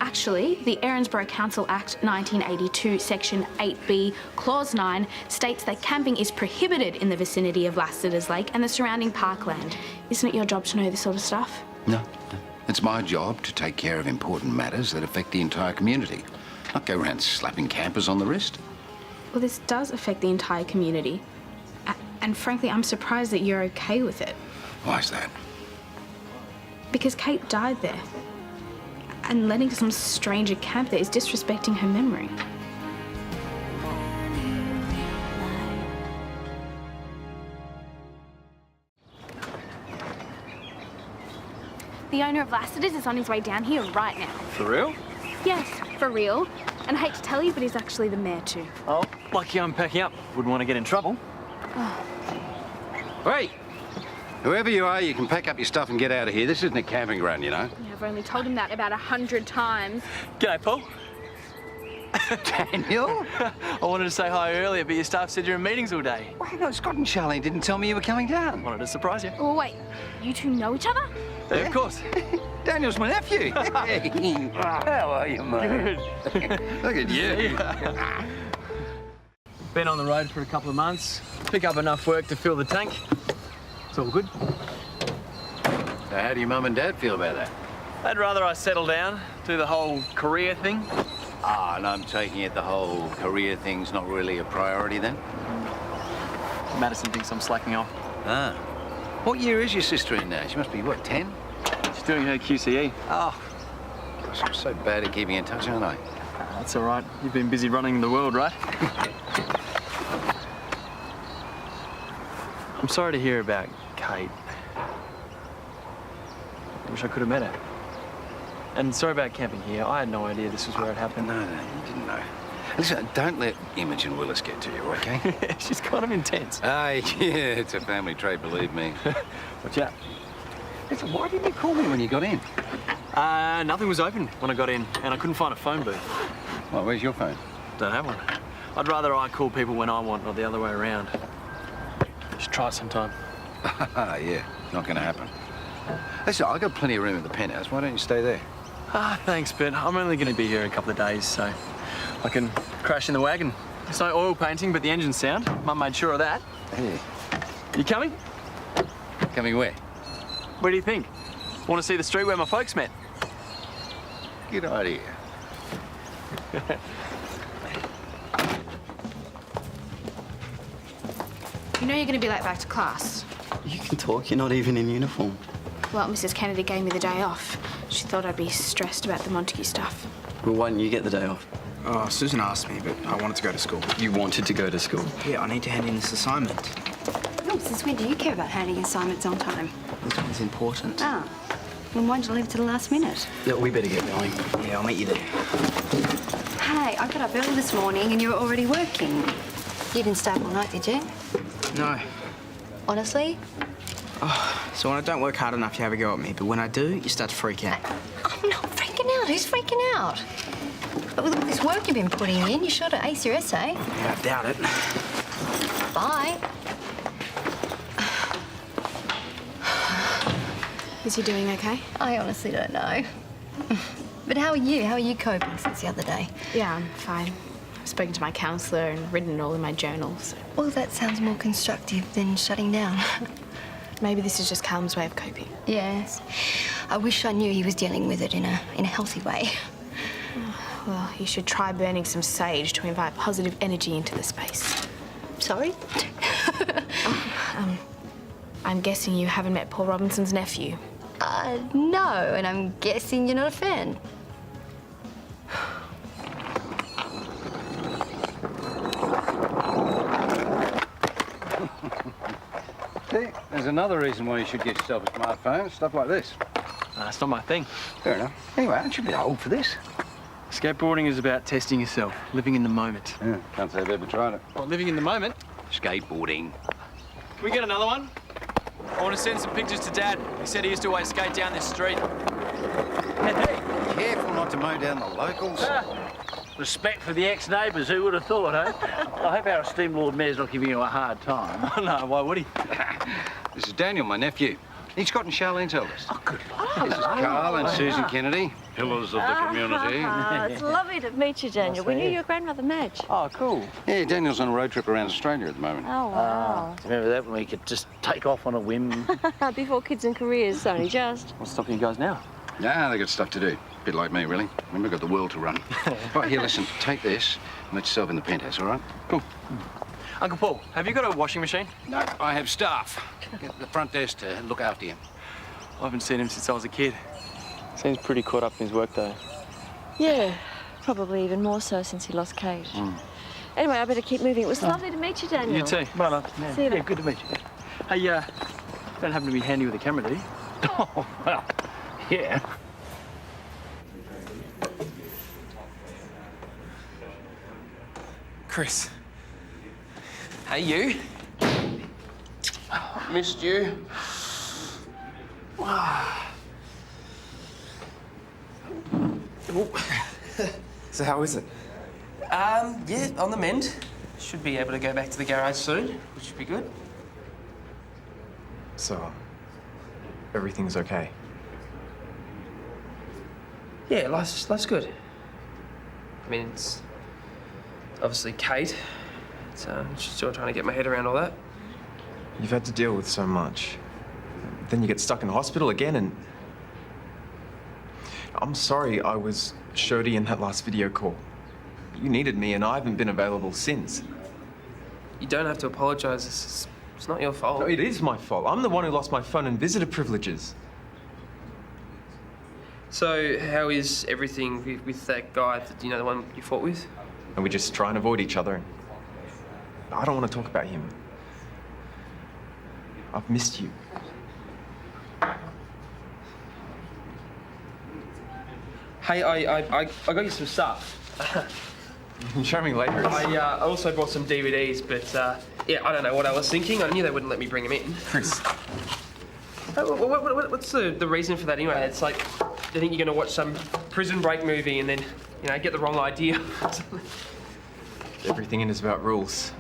Actually, the Erinsborough Council Act 1982, Section 8B, Clause 9, states that camping is prohibited in the vicinity of Lassiter's Lake and the surrounding parkland. Isn't it your job to know this sort of stuff? No. It's my job to take care of important matters that affect the entire community. Not go around slapping campers on the wrist. Well, this does affect the entire community. And frankly, I'm surprised that you're okay with it. Why's that? Because Kate died there. And letting some stranger camp there is disrespecting her memory. The owner of Lassiter's is on his way down here right now. For real? Yes, for real. And I hate to tell you, but he's actually the mayor too. Oh, lucky I'm packing up. Wouldn't want to get in trouble. Hey! Whoever you are, you can pack up your stuff and get out of here. This isn't a camping ground, you know. Yeah, I've only told him that about 100 times. G'day, Paul. Daniel? I wanted to say hi earlier, but your staff said you're in meetings all day. Well, no, Scott and Charlene didn't tell me you were coming down. Wanted to surprise you. Oh, wait. You two know each other? Yeah, of course. Daniel's my nephew. Hey. How are you, mate? Good. Look at you. Been on the road for a couple of months. Pick up enough work to fill the tank. It's all good. So how do your mum and dad feel about that? They'd rather I settle down, do the whole career thing. Ah, and I'm taking it the whole career thing's not really a priority then? Madison thinks I'm slacking off. Ah. What year is your sister in now? She must be, what, 10? She's doing her QCE. Oh. Gosh, I'm so bad at keeping in touch, aren't I? That's all right. You've been busy running the world, right? I'm sorry to hear about Kate. Wish I could have met her. And sorry about camping here. I had no idea this was where it happened. No, you didn't know. Listen, don't let Imogen Willis get to you, okay? She's kind of intense. Hey, yeah, it's a family trait, believe me. Watch out. Listen, why didn't you call me when you got in? Nothing was open when I got in, and I couldn't find a phone booth. Well, where's your phone? Don't have one. I'd rather I call people when I want, not the other way around. Should try it sometime. Yeah, not gonna happen. Listen, I've got plenty of room in the penthouse. Why don't you stay there? Thanks, but I'm only going to be here a couple of days, so I can crash in the wagon. There's no oil painting, but the engine's sound. Mum made sure of that. Hey. You coming? Coming where? Where do you think? Want to see the street where my folks met? Good idea. You know you're going to be late back to class. You can talk, you're not even in uniform. Well, Mrs. Kennedy gave me the day off. She thought I'd be stressed about the Montague stuff. Well, why didn't you get the day off? Oh, Susan asked me, but I wanted to go to school. You wanted to go to school? Yeah, I need to hand in this assignment. Oh, since when do you care about handing assignments on time? This one's important. Ah, then why'd you leave it to the last minute? Yeah, we better get going. Yeah, I'll meet you there. Hey, I got up early this morning and you were already working. You didn't stay up all night, did you? No. Honestly? Oh, so when I don't work hard enough, you have a go at me, but when I do, you start to freak out. I'm not freaking out. Who's freaking out? But with all this work you've been putting in, you're sure to ace your essay. Yeah, I doubt it. Bye. Is he doing okay? I honestly don't know. But how are you? How are you coping since the other day? Yeah, I'm fine. I've spoken to my counsellor and written it all in my journal, so... Well, that sounds more constructive than shutting down. Maybe this is just Callum's way of coping. Yes. I wish I knew he was dealing with it in a healthy way. Well, you should try burning some sage to invite positive energy into the space. Sorry? I'm guessing you haven't met Paul Robinson's nephew. No, and I'm guessing you're not a fan. See, there's another reason why you should get yourself a smartphone. Stuff like this. It's not my thing. Fair enough. Anyway, aren't you a bit old for this? Skateboarding is about testing yourself, living in the moment. Yeah, can't say I've ever tried it. What, living in the moment? Skateboarding. Can we get another one? I want to send some pictures to Dad. He said he used to always skate down this street. Hey, careful not to mow down the locals. Respect for the ex-neighbours, who would have thought, eh? I hope our esteemed Lord Mayor's not giving you a hard time. Oh, no, why would he? This is Daniel, my nephew. He's Scott and Charlene's eldest. Oh, good. This is Karl and Susan Kennedy, pillars of the community. It's lovely to meet you, Daniel. We knew your grandmother, Madge. Oh, cool. Yeah, Daniel's on a road trip around Australia at the moment. Oh, wow. Remember that when we could just take off on a whim? Before kids and careers, only just. What's stopping you guys now? Nah, they got stuff to do. A bit like me, really. Remember, got the world to run. Right, here, listen, take this and let yourself in the penthouse, all right? Cool. Uncle Paul, have you got a washing machine? No, I have staff. Get to the front desk to look after you. I haven't seen him since I was a kid. Seems pretty caught up in his work, though. Yeah, probably even more so since he lost Kate. Anyway, I better keep moving. It was lovely to meet you, Daniel. You too. Well, See you later. good to meet you. Hey, don't happen to be handy with a camera, do you? Oh, well, yeah. Chris. Hey, you. Missed you. So how is it? Yeah, on the mend. Should be able to go back to the garage soon, which should be good. So, everything's okay? Yeah, life's good. I mean, it's obviously Kate. She's still trying to get my head around all that. You've had to deal with so much. Then you get stuck in the hospital again and... I'm sorry I was shoddy in that last video call. You needed me and I haven't been available since. You don't have to apologise. It's not your fault. No, it is my fault. I'm the one who lost my phone and visitor privileges. So, how is everything with that guy, the one you fought with? And we just try and avoid each other. I don't want to talk about him. I've missed you. Hey, I got you some stuff. You can show me later. I also brought some DVDs, but yeah, I don't know what I was thinking. I knew they wouldn't let me bring them in. Chris. What's the reason for that anyway? It's like, they think you're going to watch some prison break movie and then, you know, get the wrong idea. Everything in is about rules.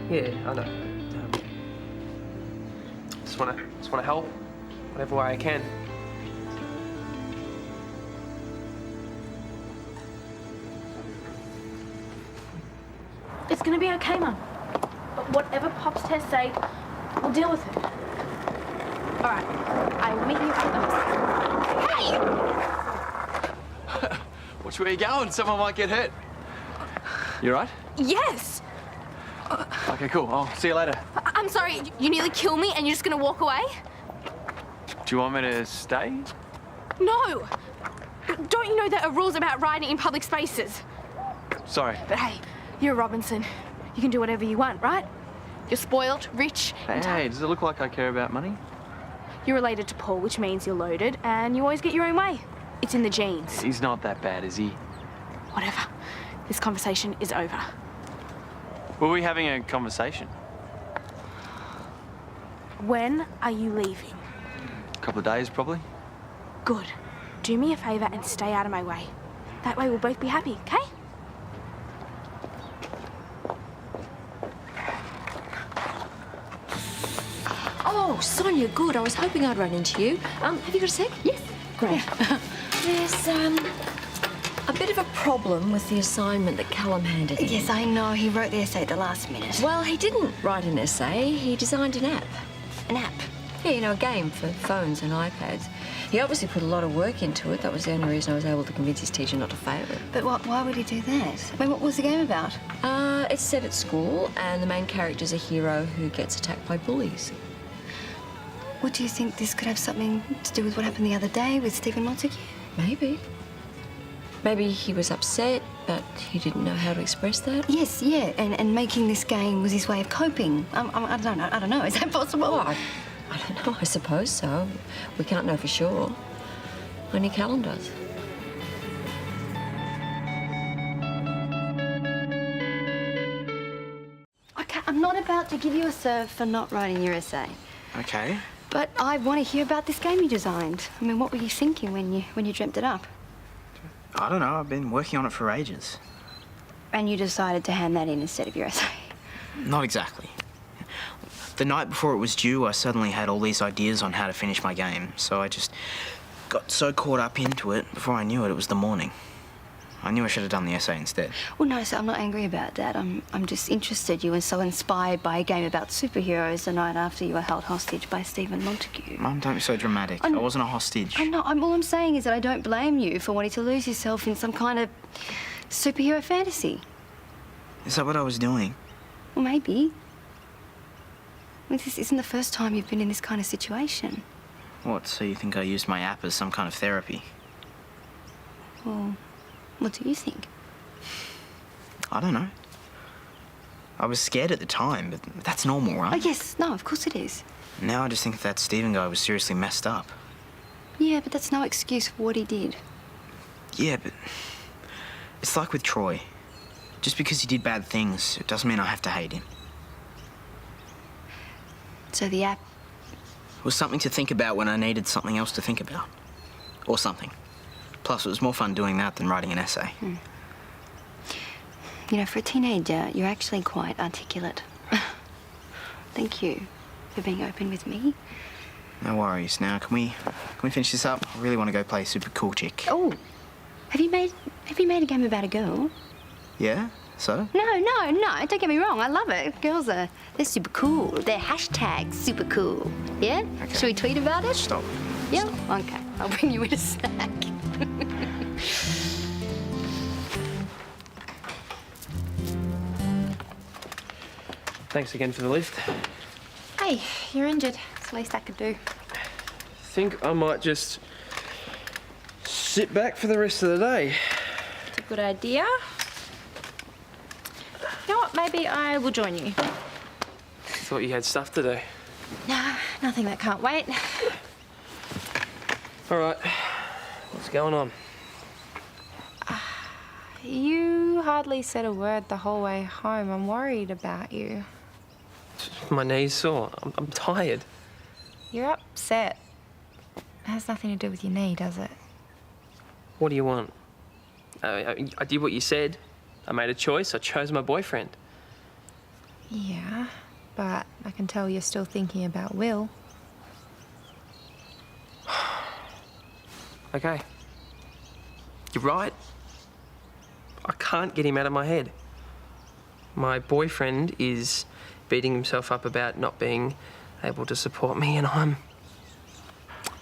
Yeah, I know. Just want to help, whatever way I can. It's gonna be okay, Mum. But whatever Pop's tests say, we'll deal with it. All right, I will meet you at the hospital. Hey! Watch where you're going. Someone might get hurt. You right? Yes! Okay, cool. I'll see you later. I'm sorry, you nearly killed me and you're just gonna walk away? Do you want me to stay? No! Don't you know there are rules about riding in public spaces? Sorry. But hey, you're Robinson. You can do whatever you want, right? You're spoiled, rich, and Hey, does it look like I care about money? you're related to Paul, which means you're loaded, and you always get your own way. It's in the genes. He's not that bad, is he? Whatever. This conversation is over. Were we having a conversation? When are you leaving? A couple of days, probably. Good. Do me a favour and stay out of my way. That way we'll both be happy, okay? Oh, Sonya, good. I was hoping I'd run into you. Have you got a sec? Yes. Great. There's, a bit of a problem with the assignment that Calen handed in. Yes, I know. He wrote the essay at the last minute. Well, he didn't write an essay. He designed an app. An app? Yeah, you know, a game for phones and iPads. He obviously put a lot of work into it. That was the only reason I was able to convince his teacher not to fail it. But why would he do that? I mean, what was the game about? It's set at school, and the main character's a hero who gets attacked by bullies. What do you think this could have something to do with what happened the other day with Stephen Montague? Maybe. Maybe he was upset, but he didn't know how to express that. Yes, yeah, and making this game was his way of coping. I don't know. Is that possible? Oh, I don't know. I suppose so. We can't know for sure. Only Calen does. Okay, I'm not about to give you a serve for not writing your essay. Okay. But I want to hear about this game you designed. I mean, what were you thinking when you dreamt it up? I don't know. I've been working on it for ages. And you decided to hand that in instead of your essay? Not exactly. The night before it was due, I suddenly had all these ideas on how to finish my game, so I just got so caught up into it, before I knew it, it was the morning. I knew I should have done the essay instead. Well, no, so I'm not angry about that. I'm just interested. You were so inspired by a game about superheroes the night after you were held hostage by Stephen Montague. Mum, don't be so dramatic. I wasn't a hostage. I know. All I'm saying is that I don't blame you for wanting to lose yourself in some kind of superhero fantasy. Is that what I was doing? Well, maybe. I mean, this isn't the first time you've been in this kind of situation. What, so you think I used my app as some kind of therapy? Well, what do you think? I don't know. I was scared at the time, but that's normal, right? Oh, yes. No, of course it is. Now I just think that Stephen guy was seriously messed up. Yeah, but that's no excuse for what he did. Yeah, but it's like with Troy. Just because he did bad things, it doesn't mean I have to hate him. So the app... It was something to think about when I needed something else to think about. Or something. Plus, it was more fun doing that than writing an essay. You know, for a teenager, you're actually quite articulate. Thank you for being open with me. No worries. Now, can we finish this up? I really want to go play Super Cool Chick. Oh, have you made a game about a girl? Yeah? So? No, don't get me wrong, I love it. Girls they're super cool. They're hashtag super cool. Yeah? Okay. Should we tweet about it? Stop. Yeah? Okay, I'll bring you in a snack. Thanks again for the lift. Hey, you're injured. It's the least I could do. Think I might just sit back for the rest of the day. It's a good idea. You know what? Maybe I will join you. Thought you had stuff to do. No, nothing that can't wait. All right. What's going on? You hardly said a word the whole way home. I'm worried about you. My knee's sore. I'm tired. You're upset. It has nothing to do with your knee, does it? What do you want? I did what you said. I made a choice. I chose my boyfriend. Yeah, but I can tell you're still thinking about Will. Okay. You're right. I can't get him out of my head. My boyfriend is beating himself up about not being able to support me, and I'm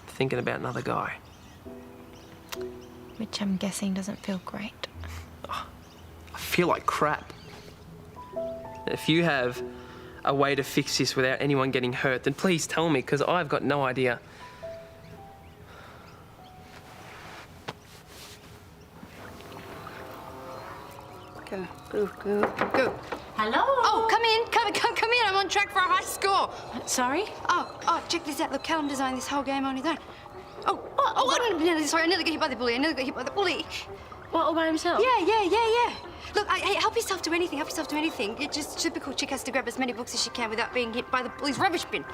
thinking about another guy. Which I'm guessing doesn't feel great. I feel like crap. If you have a way to fix this without anyone getting hurt, then please tell me, because I've got no idea. Go. Hello? Oh, come in. Come in. I'm on track for a high score. Sorry? Oh, check this out. Look, Calen designed this whole game on his own. Sorry, I nearly got hit by the bully. What, all by himself? Yeah. Look, hey, help yourself to anything. It's just typical chick has to grab as many books as she can without being hit by the bully's rubbish bin.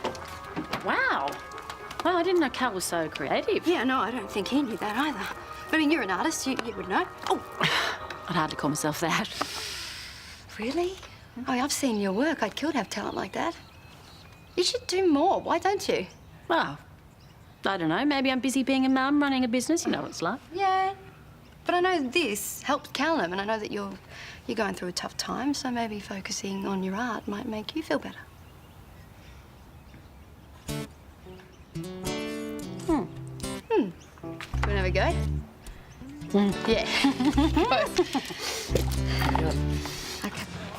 Wow. Well, I didn't know Karl was so creative. Yeah, no, I don't think he knew that either. I mean, you're an artist. You would know. Oh. I'd hardly call myself that. Really? Oh, I've seen your work. I'd kill to have talent like that. You should do more. Why don't you? Well, I don't know. Maybe I'm busy being a mum, running a business. You know what it's like. Yeah. But I know this helped Calen, and I know that you're going through a tough time, so maybe focusing on your art might make you feel better. You want to have a go? Yeah.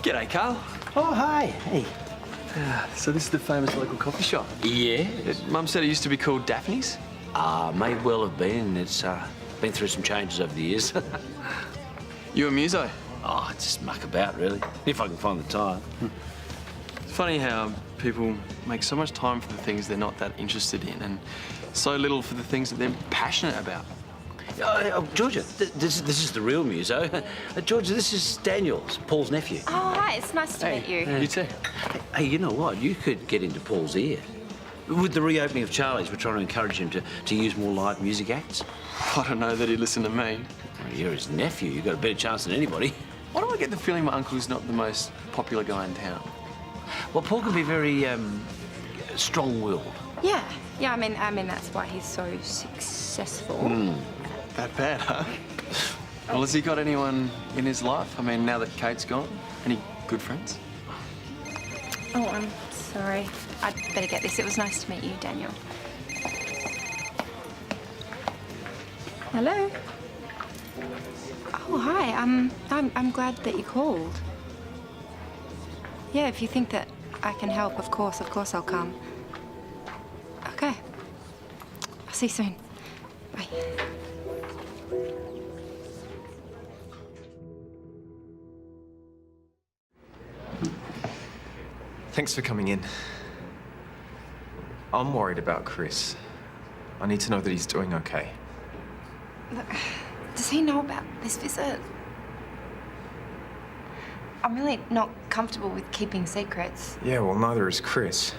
G'day, Karl. Oh, hi. Hey. So this is the famous local coffee shop? Yeah. Mum said it used to be called Daphne's? May well have been. It's been through some changes over the years. You a muso? Oh, just muck about, really. If I can find the time. It's funny how people make so much time for the things they're not that interested in and so little for the things that they're passionate about. Georgia, this is the real muso. Georgia, this is Daniel's, Paul's nephew. Oh, hi. It's nice to meet you. You too. Hey, you know what? You could get into Paul's ear. With the reopening of Charlie's, we're trying to encourage him to use more live music acts. I don't know that he'd listen to me. Well, you're his nephew. You've got a better chance than anybody. Why do I get the feeling my uncle's not the most popular guy in town? Well, Paul can be very strong-willed. Yeah. I mean that's why he's so successful. That bad, huh? Well, has he got anyone in his life? I mean, now that Kate's gone, any good friends? Oh, I'm sorry. I'd better get this. It was nice to meet you, Daniel. Hello. Oh, hi. I'm glad that you called. Yeah, if you think that I can help, of course I'll come. Okay. I'll see you soon. Bye. Thanks for coming in. I'm worried about Chris. I need to know that he's doing okay. Look, does he know about this visit? I'm really not comfortable with keeping secrets. Yeah, well, neither is Chris.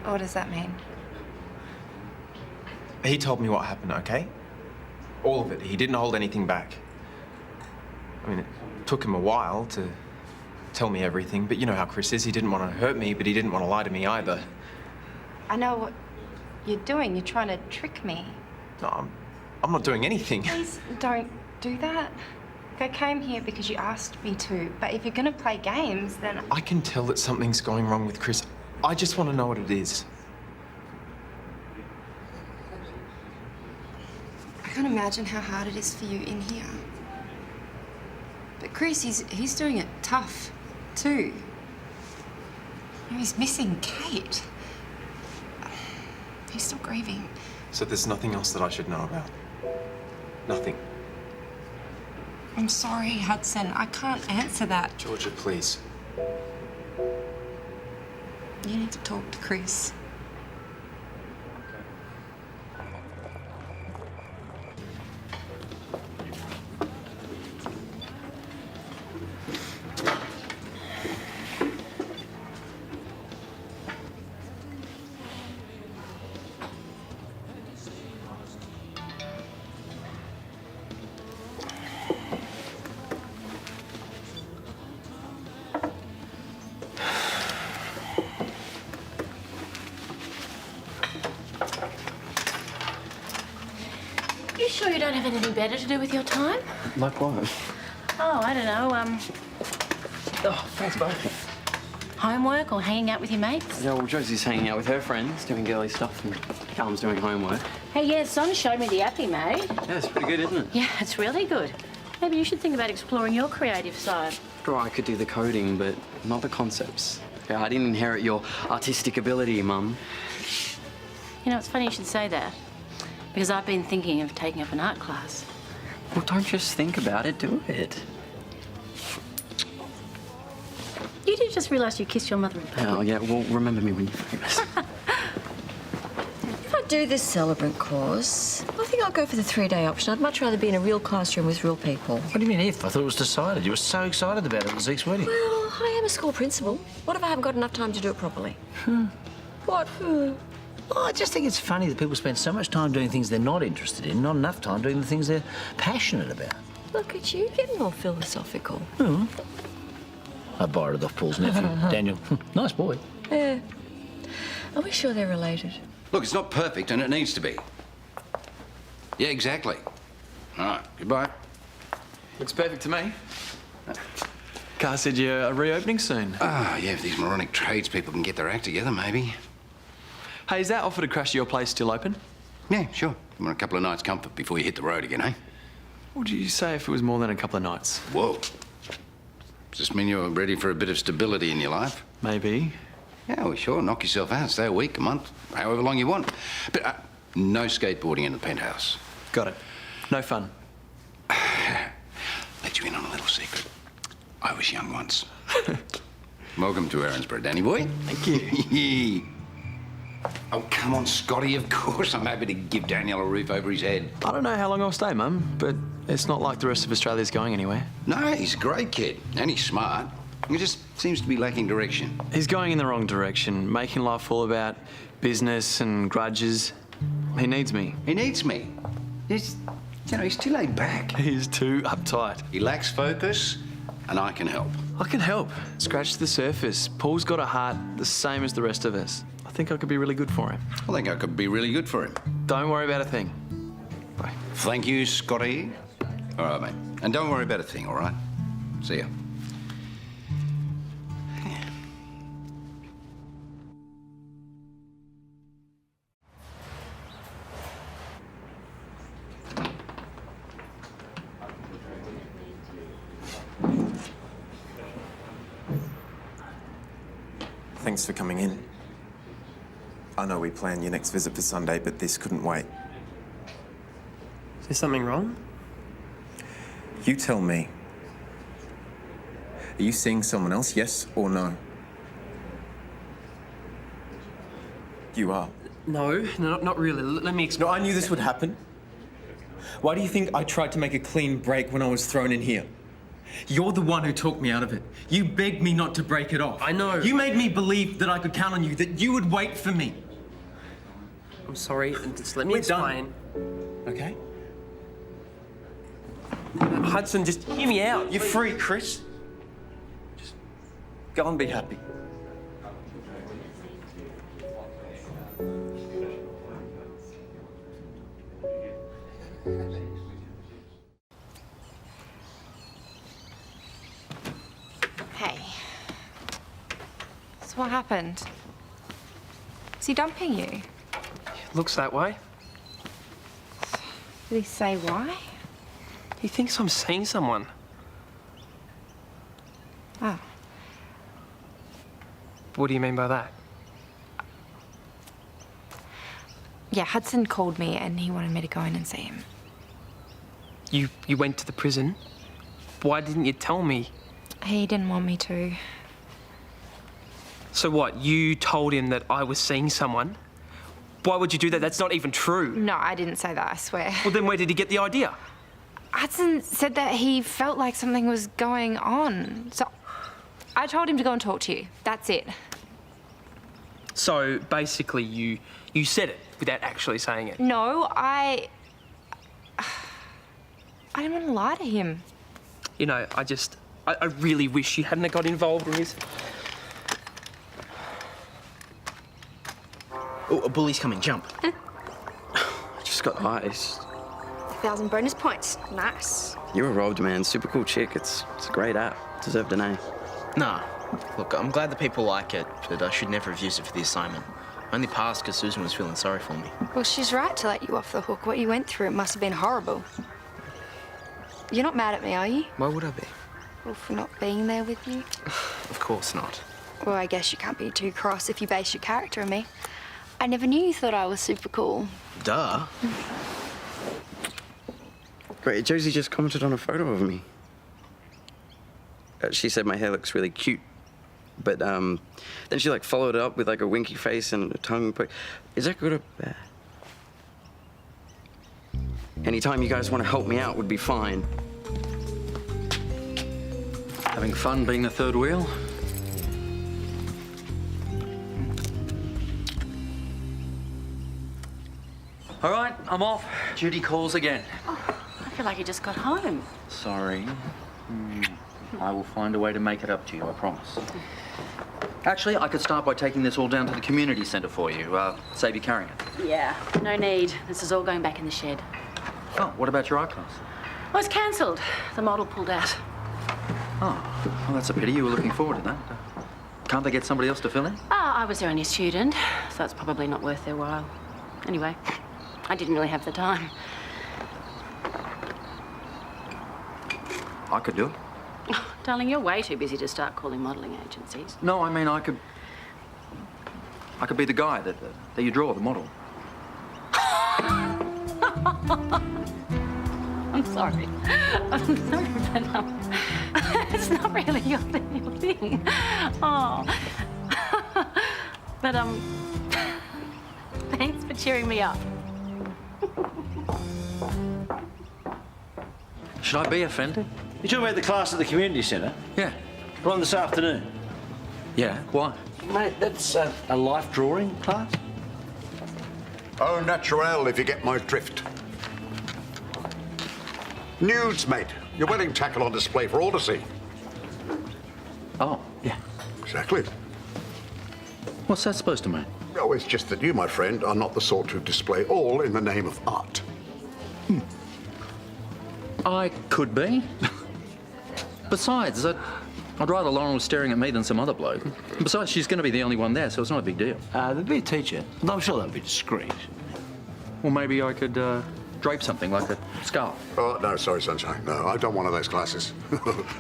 What does that mean? He told me what happened, okay? All of it. He didn't hold anything back. I mean, it took him a while to tell me everything, but you know how Chris is. He didn't want to hurt me, but he didn't want to lie to me either. I know what you're doing. You're trying to trick me. No, I'm not doing anything. Please don't do that. I came here because you asked me to, but if you're going to play games, then... I can tell that something's going wrong with Chris. I just want to know what it is. I can't imagine how hard it is for you in here. But Chris, he's doing it tough, too. He's missing Kate. He's still grieving. So there's nothing else that I should know about? Nothing? I'm sorry, Hudson. I can't answer that. Georgia, please. You need to talk to Chris. sure you don't have anything better to do with your time? Like what? Oh, I don't know, Oh, thanks, bud. homework or hanging out with your mates? Yeah, well, Josie's hanging out with her friends, doing girly stuff, and Callum's doing homework. Hey, yeah, Son showed me the app he made. Yeah, it's pretty good, isn't it? Yeah, it's really good. Maybe you should think about exploring your creative side. Sure, I could do the coding, but not the concepts. Yeah, I didn't inherit your artistic ability, Mum. You know, it's funny you should say that, because I've been thinking of taking up an art class. Well, don't just think about it, do it. You did just realise you kissed your mother in public. Oh, yeah, well, remember me when you're famous. If I do this celebrant course, I think I'll go for the 3-day option. I'd much rather be in a real classroom with real people. What do you mean if? I thought it was decided. You were so excited about it at Zeke's wedding. Well, I am a school principal. What if I haven't got enough time to do it properly? What? Well, I just think it's funny that people spend so much time doing things they're not interested in, not enough time doing the things they're passionate about. Look at you, getting all philosophical. I borrowed it off Paul's nephew, Daniel. Nice boy. Yeah. Are we sure they're related? Look, it's not perfect, and it needs to be. Yeah, exactly. All right, goodbye. Looks perfect to me. Carl said you're reopening soon. Ah, yeah, if these moronic tradespeople can get their act together, maybe. Hey, is that offer to crash your place still open? Yeah, sure. You want a couple of nights' comfort before you hit the road again, eh? What would you say if it was more than a couple of nights? Whoa. Does this mean you're ready for a bit of stability in your life? Maybe. Yeah, well, sure. Knock yourself out. Stay a week, a month, however long you want. But no skateboarding in the penthouse. Got it. No fun. Let you in on a little secret. I was young once. Welcome to Erinsborough, Danny boy. Thank you. Oh, come on, Scotty. Of course I'm happy to give Daniel a roof over his head. I don't know how long I'll stay, Mum, but it's not like the rest of Australia's going anywhere. No, he's a great kid, and he's smart. He just seems to be lacking direction. He's going in the wrong direction, making life all about business and grudges. He needs me. He needs me? He's too laid back. He's too uptight. He lacks focus, and I can help. I can help. Scratch the surface. Paul's got a heart the same as the rest of us. I think I could be really good for him. I think I could be really good for him. Don't worry about a thing. Bye. Thank you, Scotty. All right, mate. And don't worry about a thing, all right? See ya. Thanks for coming in. I know we planned your next visit for Sunday, but this couldn't wait. Is there something wrong? You tell me. Are you seeing someone else, yes or no? You are. No, not really. Let me explain. No, I knew this would happen. Why do you think I tried to make a clean break when I was thrown in here? You're the one who talked me out of it. You begged me not to break it off. I know. You made me believe that I could count on you, that you would wait for me. I'm sorry, just let me explain. Okay? Hudson, just hear me out. You're free, Chris. Just go and be happy. Hey. So what happened? Is he dumping you? Looks that way. Did he say why? He thinks I'm seeing someone. Oh. What do you mean by that? Yeah, Hudson called me and he wanted me to go in and see him. You went to the prison? Why didn't you tell me? He didn't want me to. So what, you told him that I was seeing someone? Why would you do that? That's not even true. No, I didn't say that, I swear. Well, then where did he get the idea? Hudson said that he felt like something was going on. So I told him to go and talk to you. That's it. So basically you said it without actually saying it? No, I didn't want to lie to him. You know, I really wish you hadn't got involved in this. Oh, a bully's coming. Jump. I just got eyes. 1,000 bonus points. Nice. You were robbed, man. Super cool chick. It's a great app. Deserved an A. Nah. Look, I'm glad that people like it, but I should never have used it for the assignment. I only passed because Susan was feeling sorry for me. Well, she's right to let you off the hook. What you went through, it must have been horrible. You're not mad at me, are you? Why would I be? Well, for not being there with you? Of course not. Well, I guess you can't be too cross if you base your character on me. I never knew you thought I was super cool. Duh. Wait, Josie just commented on a photo of me. She said my hair looks really cute. But, then she, like, followed it up with, like, a winky face and a tongue. Is that good or bad? Anytime you guys want to help me out would be fine. Having fun being the third wheel? All right, I'm off. Judy calls again. Oh, I feel like you just got home. Sorry. I will find a way to make it up to you, I promise. Actually, I could start by taking this all down to the community centre for you. Save you carrying it. Yeah, no need. This is all going back in the shed. Oh, what about your art class? Well, it's cancelled. The model pulled out. Oh, well, that's a pity. You were looking forward to that. Can't they get somebody else to fill in? I was their only student, so it's probably not worth their while. Anyway, I didn't really have the time. I could do it. Darling, you're way too busy to start calling modelling agencies. No, I mean, I could be the guy that you draw, the model. I'm sorry. I'm sorry, but it's not really your thing. Oh. But, thanks for cheering me up. Should I be offended? You're talking about the class at the community centre? Yeah. Well, on this afternoon? Yeah, why? Mate, that's a life drawing class. Oh, naturel, if you get my drift. Nudes, mate. Your wedding tackle on display for all to see. Oh, yeah. Exactly. What's that supposed to mean? Oh, it's just that you, my friend, are not the sort to display all in the name of art. I could be. Besides, I'd rather Lauren was staring at me than some other bloke. Besides, she's going to be the only one there, so it's not a big deal. There'd be a teacher. I'm sure that'd be discreet. Well, maybe I could drape something like a scarf. Oh, no, sorry, sunshine. No, I've done one of those classes.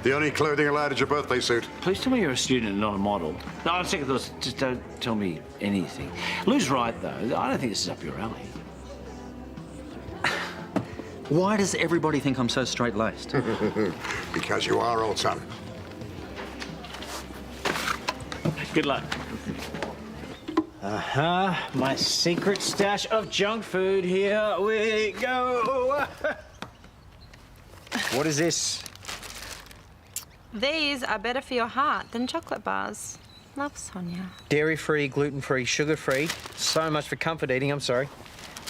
The only clothing allowed is your birthday suit. Please tell me you're a student and not a model. No, I'm sick of this. Just don't tell me anything. Lou's right, though. I don't think this is up your alley. Why does everybody think I'm so straight-laced? Because you are, old son. Good luck. My secret stash of junk food. Here we go. What is this? These are better for your heart than chocolate bars. Love, Sonya. Dairy-free, gluten-free, sugar-free. So much for comfort eating, I'm sorry.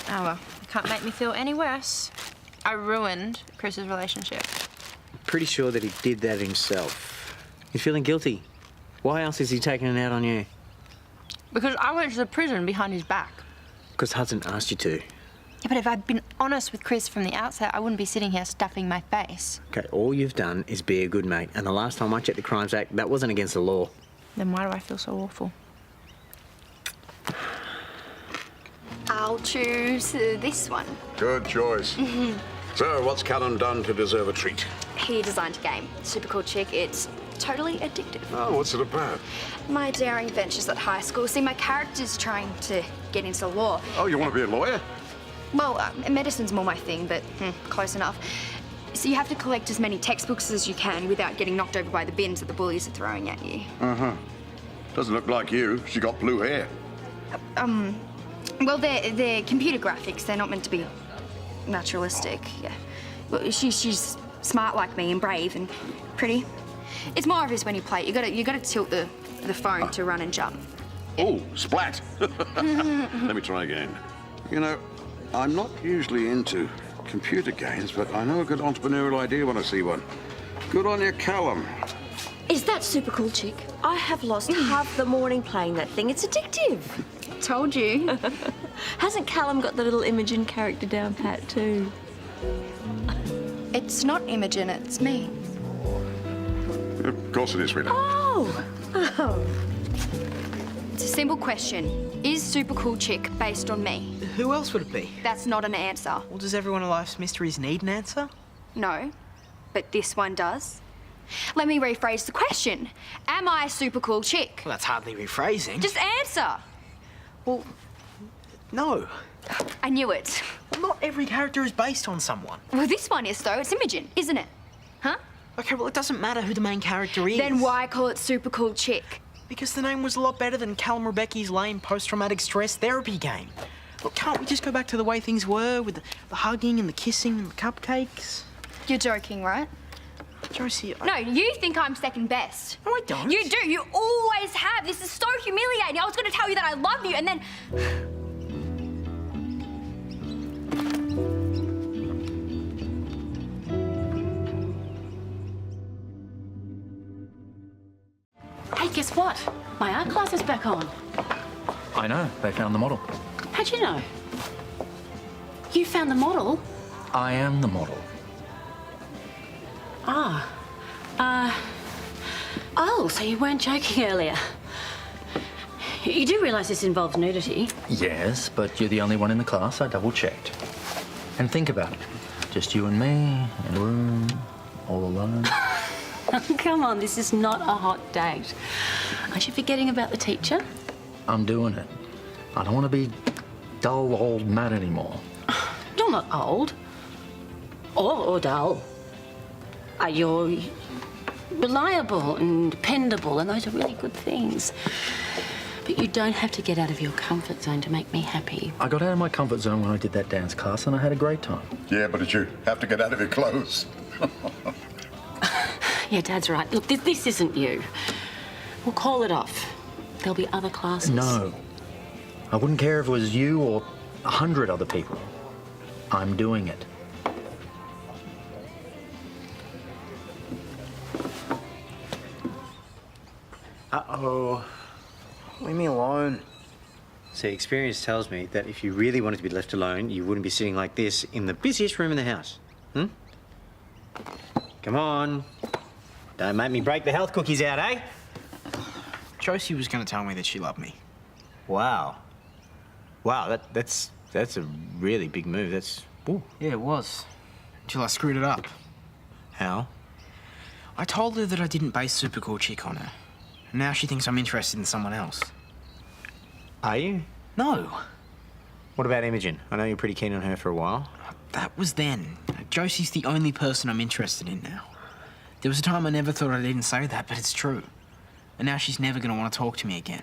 Oh, well, it can't make me feel any worse. I ruined Chris's relationship. Pretty sure that he did that himself. You're feeling guilty. Why else is he taking it out on you? Because I went to the prison behind his back. Because Hudson asked you to. Yeah, but if I'd been honest with Chris from the outset, I wouldn't be sitting here stuffing my face. Okay, all you've done is be a good mate. And the last time I checked the Crimes Act, that wasn't against the law. Then why do I feel so awful? I'll choose this one. Good choice. So, what's Calen done to deserve a treat? He designed a game. Super cool chick. It's totally addictive. Oh, what's it about? My daring ventures at high school. See, my character's trying to get into law. Oh, you want to be a lawyer? Well, medicine's more my thing, but close enough. So you have to collect as many textbooks as you can without getting knocked over by the bins that the bullies are throwing at you. Uh-huh. Doesn't look like you. She got blue hair. Well, they're computer graphics. They're not meant to be naturalistic. Yeah. Well, she's smart like me and brave and pretty. It's more obvious when you play. You gotta tilt the phone to run and jump. Oh, splat. Let me try again. You know, I'm not usually into computer games, but I know a good entrepreneurial idea when I see one. Good on you, Callum. Is that super cool chick? I have lost half the morning playing that thing. It's addictive. Told you. Hasn't Callum got the little Imogen character down pat too? It's not Imogen, it's me. Of course it is, sweetheart. Oh! It's a simple question. Is Super Cool Chick based on me? Who else would it be? That's not an answer. Well, does everyone in life's mysteries need an answer? No, but this one does. Let me rephrase the question. Am I a super cool chick? Well, that's hardly rephrasing. Just answer. Well, no. I knew it. Well, not every character is based on someone. Well, this one is, though. It's Imogen, isn't it? Huh? Okay, well, it doesn't matter who the main character is. Then why call it Super Cool Chick? Because the name was a lot better than Calen Rebecchi's lame post-traumatic stress therapy game. Look, can't we just go back to the way things were with the hugging and the kissing and the cupcakes? You're joking, right? Josie, No, you think I'm second best. No, I don't. You do. You always have. This is so humiliating. I was going to tell you that I love you, and then... Hey, guess what? My art class is back on. I know. They found the model. How'd you know? You found the model? I am the model. Oh, so you weren't joking earlier. You do realise this involves nudity? Yes, but you're the only one in the class. I double-checked. And think about it. Just you and me, in a room, all alone. Come on, this is not a hot date. Aren't you forgetting about the teacher? I'm doing it. I don't want to be dull old Matt anymore. You're not old. Or dull. You're reliable and dependable, and those are really good things. But you don't have to get out of your comfort zone to make me happy. I got out of my comfort zone when I did that dance class, and I had a great time. Yeah, but did you have to get out of your clothes? Yeah, Dad's right. Look, this isn't you. We'll call it off. There'll be other classes. No. I wouldn't care if it was you or 100 other people. I'm doing it. Uh-oh. Leave me alone. See, experience tells me that if you really wanted to be left alone, you wouldn't be sitting like this in the busiest room in the house. Come on. Don't make me break the health cookies out, eh? Josie was going to tell me that she loved me. Wow. Wow, that's a really big move. Ooh. Yeah, it was. Until I screwed it up. How? I told her that I didn't base Super Cool Chick on her. And now she thinks I'm interested in someone else. Are you? No. What about Imogen? I know you're pretty keen on her for a while. That was then. Josie's the only person I'm interested in now. There was a time I never thought I'd even say that, but it's true. And now she's never going to want to talk to me again.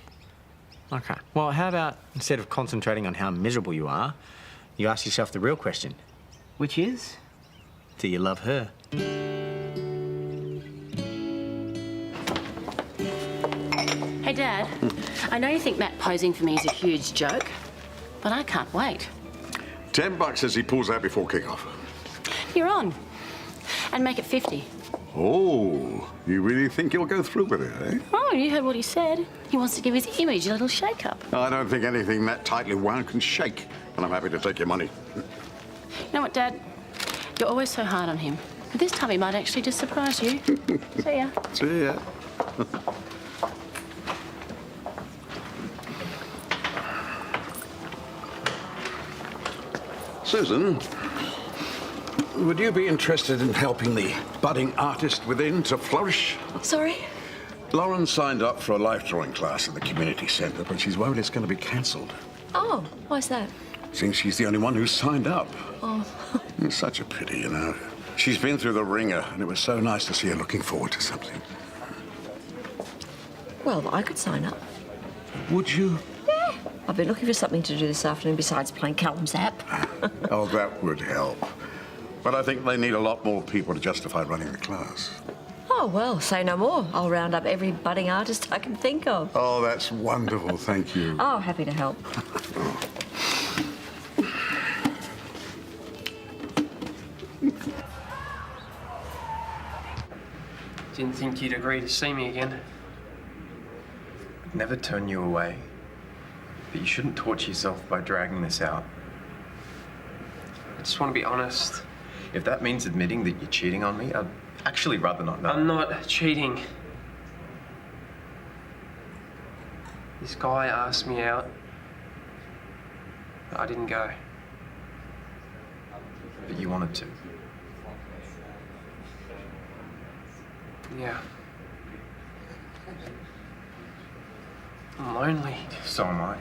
Okay. Well, how about instead of concentrating on how miserable you are, you ask yourself the real question. Which is? Do you love her? Hey, Dad. I know you think Matt posing for me is a huge joke, but I can't wait. $10 says he pulls out before kick-off. You're on. And make it 50. Oh, you really think he'll go through with it, eh? Oh, you heard what he said. He wants to give his image a little shake-up. I don't think anything that tightly wound can shake, and I'm happy to take your money. You know what, Dad? You're always so hard on him. But this time he might actually just surprise you. See ya. See ya. Susan, would you be interested in helping the budding artist within to flourish? Sorry? Lauren signed up for a life drawing class at the community centre, but she's worried it's going to be cancelled. Oh, why's that? Since she's the only one who's signed up. Oh. It's such a pity, you know. She's been through the ringer, and it was so nice to see her looking forward to something. Well, I could sign up. Would you? Yeah. I've been looking for something to do this afternoon besides playing Callum's app. Oh, that would help. But I think they need a lot more people to justify running the class. Oh, well, say no more. I'll round up every budding artist I can think of. Oh, that's wonderful. Thank you. Oh, happy to help. Didn't think you'd agree to see me again. I'd never turn you away. But you shouldn't torture yourself by dragging this out. I just want to be honest. If that means admitting that you're cheating on me, I'd actually rather not know. I'm not cheating. This guy asked me out. I didn't go. But you wanted to. Yeah. I'm lonely. So am I.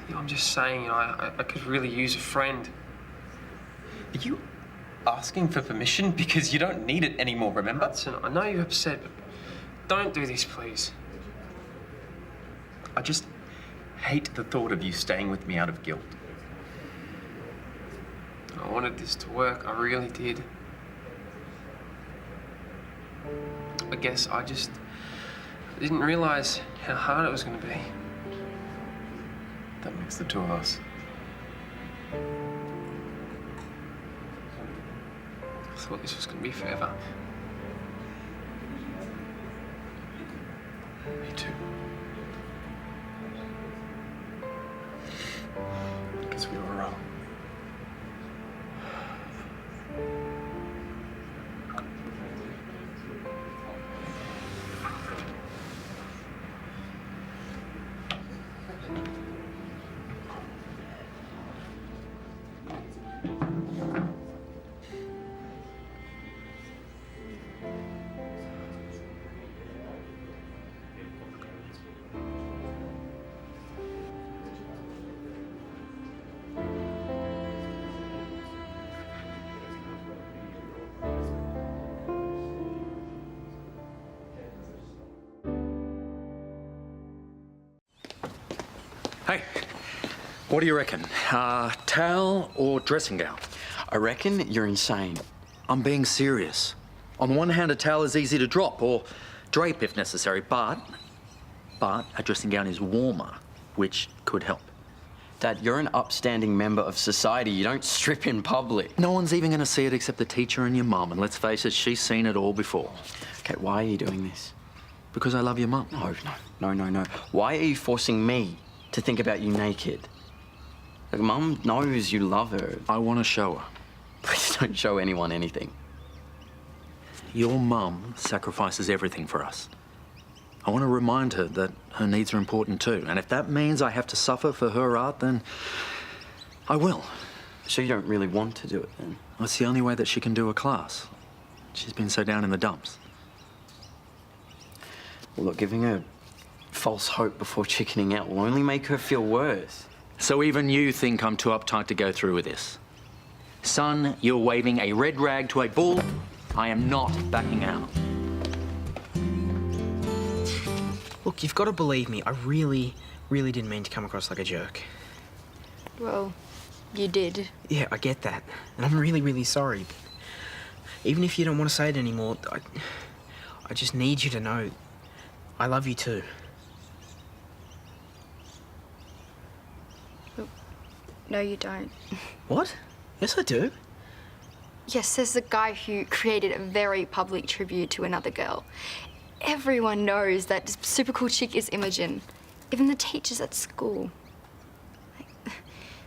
Yeah, I'm just saying, I could really use a friend. Are you asking for permission? Because you don't need it anymore, remember? Hudson, I know you're upset, but don't do this, please. I just hate the thought of you staying with me out of guilt. I wanted this to work, I really did. I guess I just didn't realise how hard it was going to be. That makes the two of us. I thought this was going to be forever. Me too. Guess we were wrong. Hey, what do you reckon? Towel or dressing gown? I reckon you're insane. I'm being serious. On the one hand, a towel is easy to drop or drape if necessary, but a dressing gown is warmer, which could help. Dad, you're an upstanding member of society. You don't strip in public. No one's even going to see it except the teacher and your mum, and let's face it, she's seen it all before. Okay, why are you doing this? Because I love your mum. No. Why are you forcing me to think about you naked? Like, Mum knows you love her. I want to show her. Please don't show anyone anything. Your mum sacrifices everything for us. I want to remind her that her needs are important too. And if that means I have to suffer for her art, then I will. So you don't really want to do it then? That's the only way that she can do a class. She's been so down in the dumps. Well, look, giving her false hope before chickening out will only make her feel worse. So even you think I'm too uptight to go through with this? Son, you're waving a red rag to a bull. I am not backing out. Look, you've got to believe me. I really didn't mean to come across like a jerk. Well, you did. Yeah, I get that. And I'm really sorry. Even if you don't want to say it anymore, I just need you to know I love you too. No, you don't. What? Yes, I do. Yes, there's the guy who created a very public tribute to another girl. Everyone knows that super cool chick is Imogen. Even the teachers at school.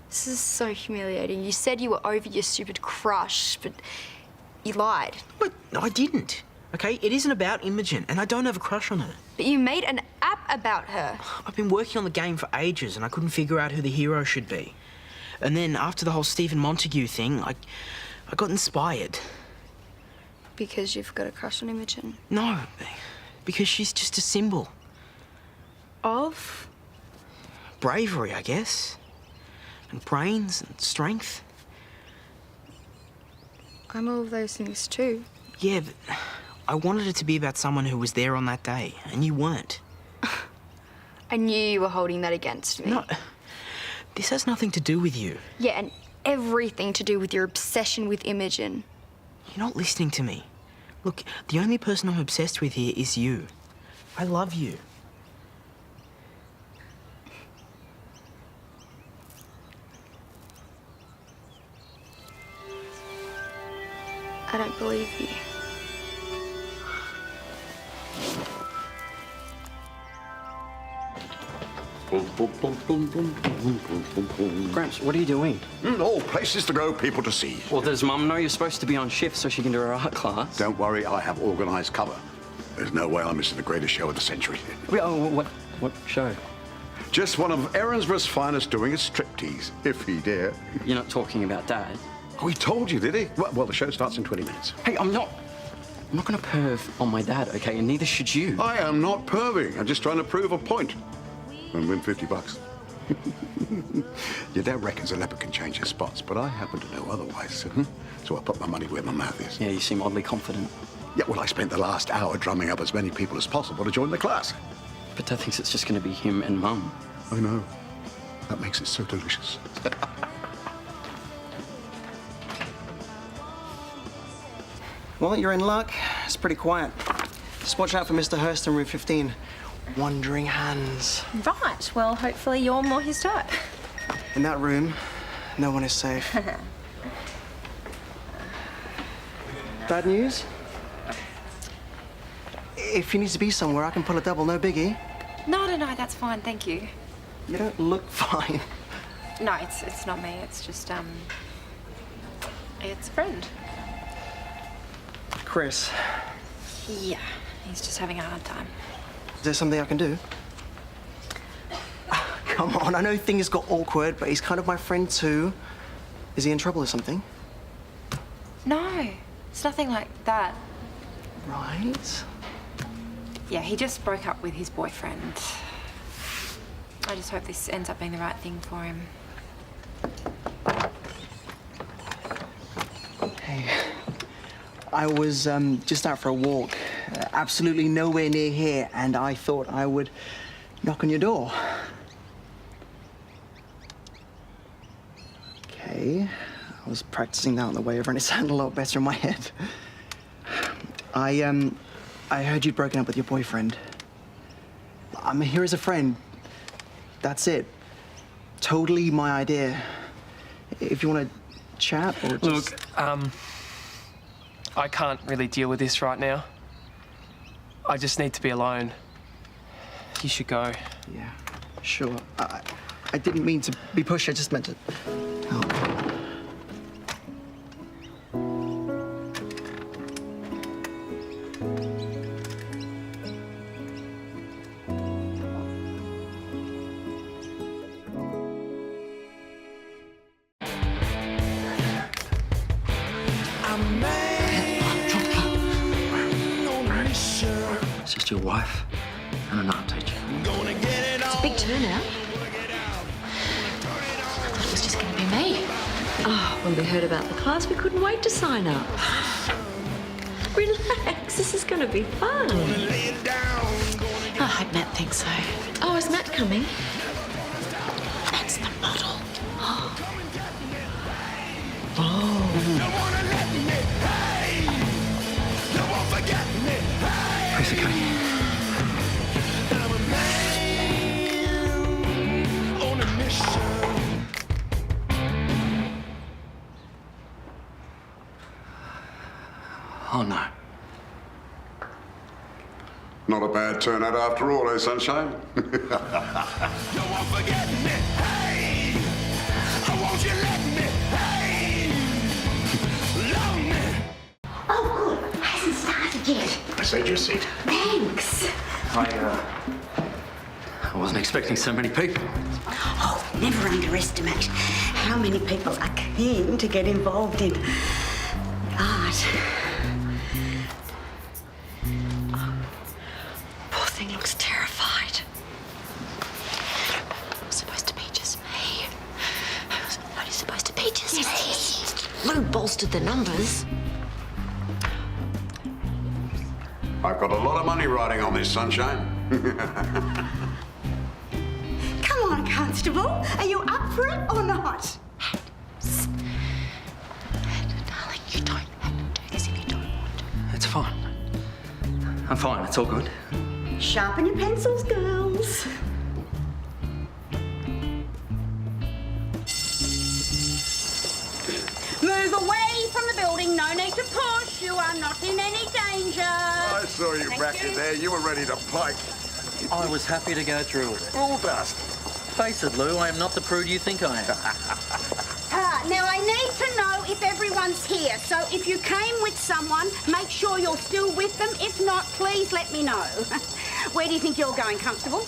This is so humiliating. You said you were over your stupid crush, but you lied. But I didn't. Okay, it isn't about Imogen, and I don't have a crush on her. But you made an app about her. I've been working on the game for ages, and I couldn't figure out who the hero should be. And then after the whole Stephen Montague thing, I got inspired. Because you've got a crush on Imogen? No, because she's just a symbol. Of? Bravery, I guess. And brains and strength. I'm all of those things too. Yeah, but I wanted it to be about someone who was there on that day, and you weren't. I knew you were holding that against me. No, this has nothing to do with you. Yeah, and everything to do with your obsession with Imogen. You're not listening to me. Look, the only person I'm obsessed with here is you. I love you. I don't believe you. Gramps, what are you doing? All places to go, people to see. Well, does Mum know you're supposed to be on shift so she can do her art class? Don't worry, I have organised cover. There's no way I'm missing the greatest show of the century. Oh, what show? Just one of Erinsborough's finest doing a striptease, if he dare. You're not talking about Dad? Oh, he told you, did he? Well, the show starts in 20 minutes. Hey, I'm not going to perv on my dad, okay? And neither should you. I am not perving. I'm just trying to prove a point and win $50. Your dad reckons a leopard can change his spots, but I happen to know otherwise. So I put my money where my mouth is. Yeah, you seem oddly confident. Yeah, well, I spent the last hour drumming up as many people as possible to join the class. But Dad thinks it's just going to be him and Mum. I know. That makes it so delicious. Well, you're in luck. It's pretty quiet. Just watch out for Mr. Hurst in room 15. Wandering hands. Right, well, hopefully you're more his type. In that room, no one is safe. Bad news? If you need to be somewhere, I can pull a double, no biggie. No, that's fine, thank you. You don't look fine. No, it's not me, it's just, it's a friend. Chris, Yeah, he's just having a hard time. is there something I can do? Come on, I know things got awkward, but he's kind of my friend too. Is he in trouble or something? No, it's nothing like that. Right. Yeah, he just broke up with his boyfriend. I just hope this ends up being the right thing for him. Hey, I was just out for a walk, absolutely nowhere near here, and I thought I would knock on your door. Okay, I was practicing that on the way over, and it sounded a lot better in my head. I heard you'd broken up with your boyfriend. I'm here as a friend. That's it. Totally my idea. If you want to chat or just... Look, I can't really deal with this right now. I just need to be alone. You should go. Yeah, sure. I didn't mean to be pushy, I just meant to help. It's just your wife and an art teacher. It's a big turnout. I thought it was just going to be me. Oh, when we heard about the class, we couldn't wait to sign up. Relax, this is going to be fun. I hope Matt thinks so. Oh, is Matt coming? That's the model. Piece of cake. Oh, no. Not a bad turnout after all, eh, Sunshine? Oh, good. Hasn't started yet. I saved your seat. Thanks. I wasn't expecting so many people. Oh, never underestimate how many people are keen to get involved in art. Poor thing looks terrified. It was supposed to be just me. It was only supposed to be just me. Yes. Lou bolstered the numbers. I've got a lot of money riding on this, Sunshine. Come on, Constable. Are you up for it or not? Darling, you don't have to do this if you don't want to. It's fine. I'm fine. It's all good. Sharpen your pencils, girls. Move away from the building. No need to push. You are not in any danger. I saw you back in there. You were ready to fight. I was happy to go through with it. All dust. Face it, Lou, I am not the prude you think I am. Now, I need to know if everyone's here. So if you came with someone, make sure you're still with them. If not, please let me know. Where do you think you're going, Constable?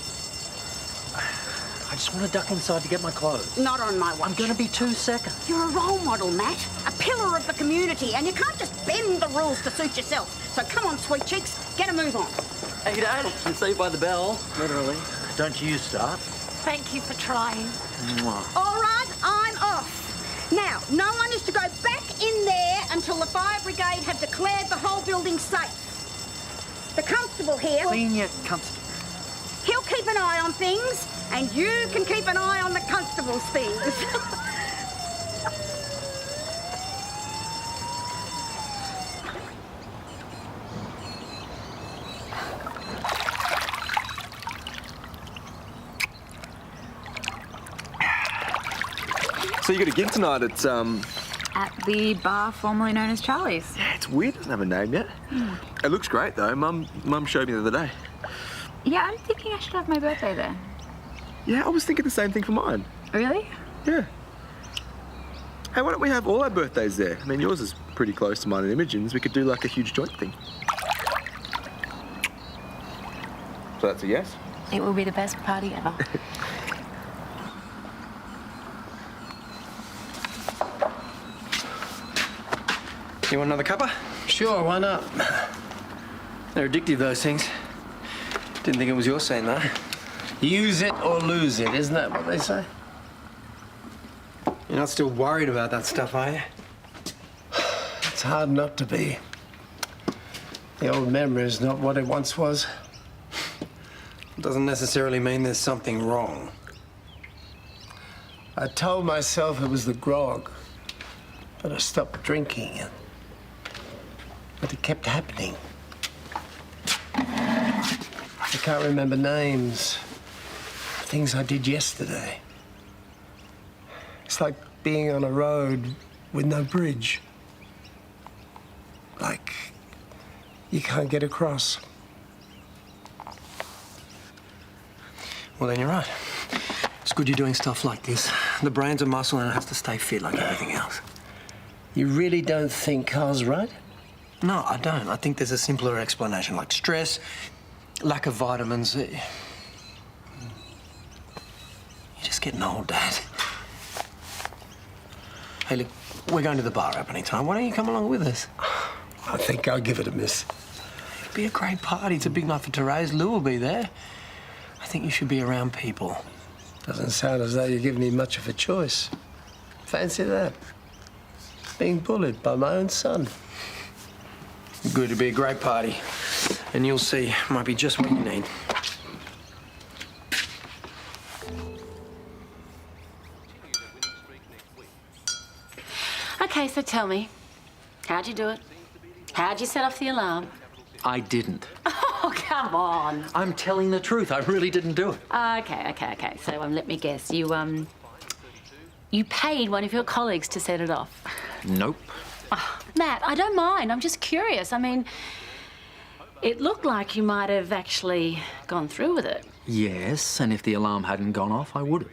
I just want to duck inside to get my clothes. Not on my watch. I'm going to be 2 seconds. You're a role model, Matt. A pillar of the community, and you can't just bend the rules to suit yourself. So come on, sweet cheeks, get a move on. Hey, Dad. I'm saved by the bell, literally. Don't you start. Thank you for trying. Mwah. All right, I'm off. Now, no one is to go back in there until the fire brigade have declared the whole building safe. The constable here... Senior constable. He'll keep an eye on things, and you can keep an eye on the constable's things. So you got a gig tonight at, At the bar formerly known as Charlie's. Yeah, it's weird, it doesn't have a name yet. It looks great, though. Mum showed me the other day. Yeah, I'm thinking I should have my birthday there. Yeah, I was thinking the same thing for mine. Really? Yeah. Hey, why don't we have all our birthdays there? I mean, yours is pretty close to mine in Imogen's. We could do, like, a huge joint thing. So that's a yes? It will be the best party ever. You want another cuppa? Sure, why not? They're addictive, those things. Didn't think it was your saying, though. Use it or lose it, isn't that what they say? You're not still worried about that stuff, are you? It's hard not to be. The old memory is not what it once was. It doesn't necessarily mean there's something wrong. I told myself it was the grog, but I stopped drinking it. But it kept happening. I can't remember names. Things I did yesterday. It's like being on a road with no bridge. Like you can't get across. Well, then you're right. It's good you're doing stuff like this. The brain's a muscle and it has to stay fit like everything else. You really don't think Karl's right? No, I don't. I think there's a simpler explanation, like stress, lack of vitamins. You're just getting old, Dad. Hey, look, we're going to the bar opening time. Why don't you come along with us? I think I'll give it a miss. It'd be a great party. It's a big night for Therese. Lou will be there. I think you should be around people. Doesn't sound as though you're giving me much of a choice. Fancy that. Being bullied by my own son. Good, it'll be a great party. And you'll see, might be just what you need. Okay, so tell me, how'd you do it? How'd you set off the alarm? I didn't. Oh, come on. I'm telling the truth. I really didn't do it. Okay. So let me guess. You paid one of your colleagues to set it off. Nope. Oh, Matt, I don't mind. I'm just curious. I mean, it looked like you might have actually gone through with it. Yes, and if the alarm hadn't gone off, I would have.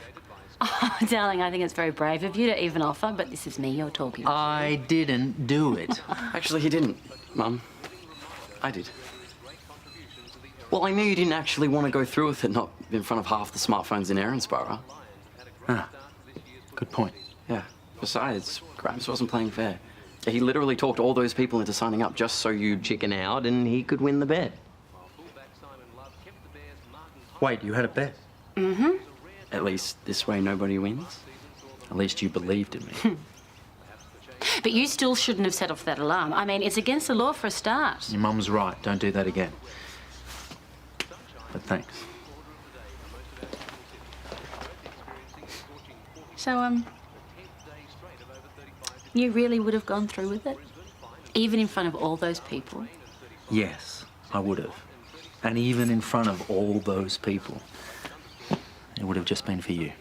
Oh, darling, I think it's very brave of you to even offer, but this is me you're talking to. I didn't do it. Actually, he didn't, Mum. I did. Well, I knew you didn't actually want to go through with it, not in front of half the smartphones in Erinsborough. Ah, good point. Yeah. Besides, Grabs wasn't playing fair. He literally talked all those people into signing up just so you'd chicken out and he could win the bet. Wait, you had a bet? Mm-hmm. At least this way nobody wins. At least you believed in me. But you still shouldn't have set off that alarm. I mean, it's against the law for a start. Your mum's right. Don't do that again. But thanks. So, you really would have gone through with it? Even in front of all those people? Yes, I would have. And even in front of all those people. It would have just been for you.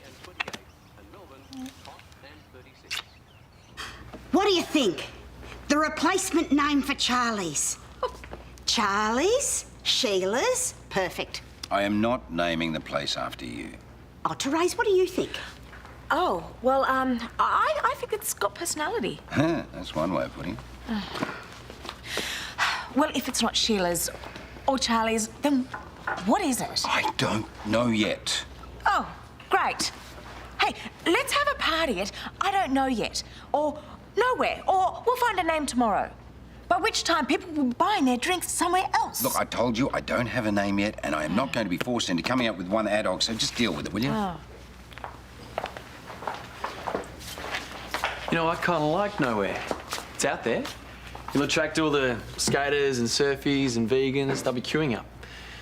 What do you think? The replacement name for Charlie's. Charlie's? Sheila's? Perfect. I am not naming the place after you. Oh, Therese, what do you think? Oh, well, I think it's got personality. That's one way of putting it. Well, if it's not Sheila's or Charlie's, then what is it? I don't know yet. Oh, great. Hey, let's have a party at I don't know yet, or nowhere, or we'll find a name tomorrow. By which time people will be buying their drinks somewhere else. Look, I told you I don't have a name yet, and I am not going to be forced into coming up with one ad hoc, so just deal with it, will you? Oh. You know, I kind of like Nowhere. It's out there. You'll attract all the skaters and surfies and vegans. They'll be queuing up.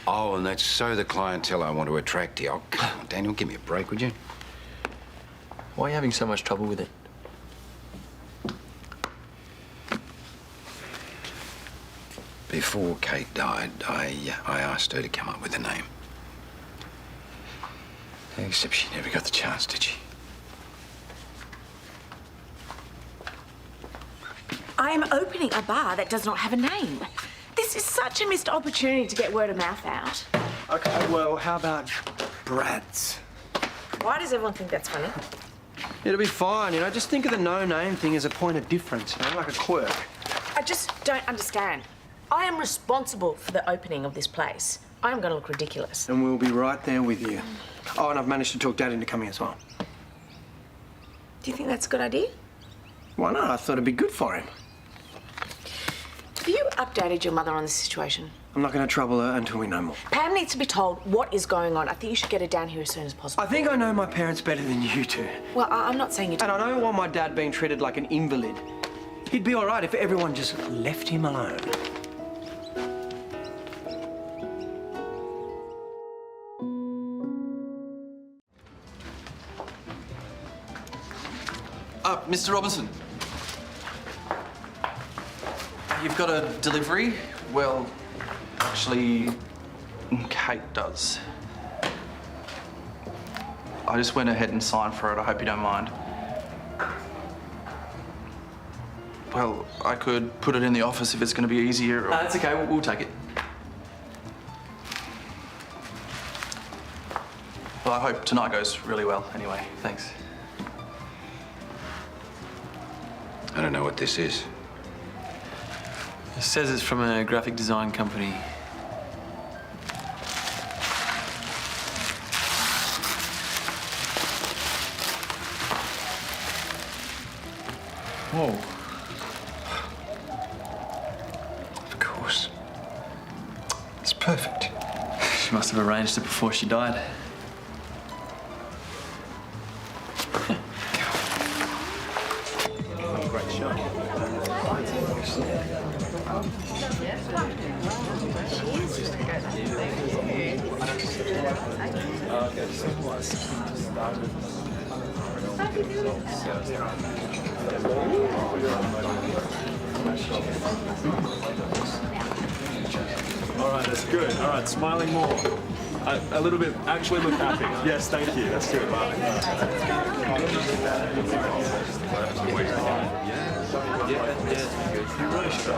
Oh, and that's so the clientele I want to attract here. Oh, come on, Daniel, give me a break, would you? Why are you having so much trouble with it? Before Kate died, I asked her to come up with a name. Except she never got the chance, did she? I am opening a bar that does not have a name. This is such a missed opportunity to get word of mouth out. Okay, well, how about Brad's? Why does everyone think that's funny? It'll be fine, you know. Just think of the no-name thing as a point of difference, you know, like a quirk. I just don't understand. I am responsible for the opening of this place. I am going to look ridiculous. And we'll be right there with you. Oh, and I've managed to talk Dad into coming as well. Do you think that's a good idea? Why not? I thought it'd be good for him. Have you updated your mother on the situation? I'm not going to trouble her until we know more. Pam needs to be told what is going on. I think you should get her down here as soon as possible. I think I know my parents better than you do. Well, I'm not saying you do. And I don't want my dad being treated like an invalid. He'd be all right if everyone just left him alone. Mr. Robinson. You've got a delivery? Well, actually, Kate does. I just went ahead and signed for it. I hope you don't mind. Well, I could put it in the office if it's going to be easier. Or... That's okay. We'll take it. Well, I hope tonight goes really well anyway. Thanks. I don't know what this is. It says it's from a graphic design company. Whoa. Of course. It's perfect. She must have arranged it before she died. Great show. All right, that's good. All right, smiling more. A little bit. Actually look happy. Yes, thank you. That's good. You really should.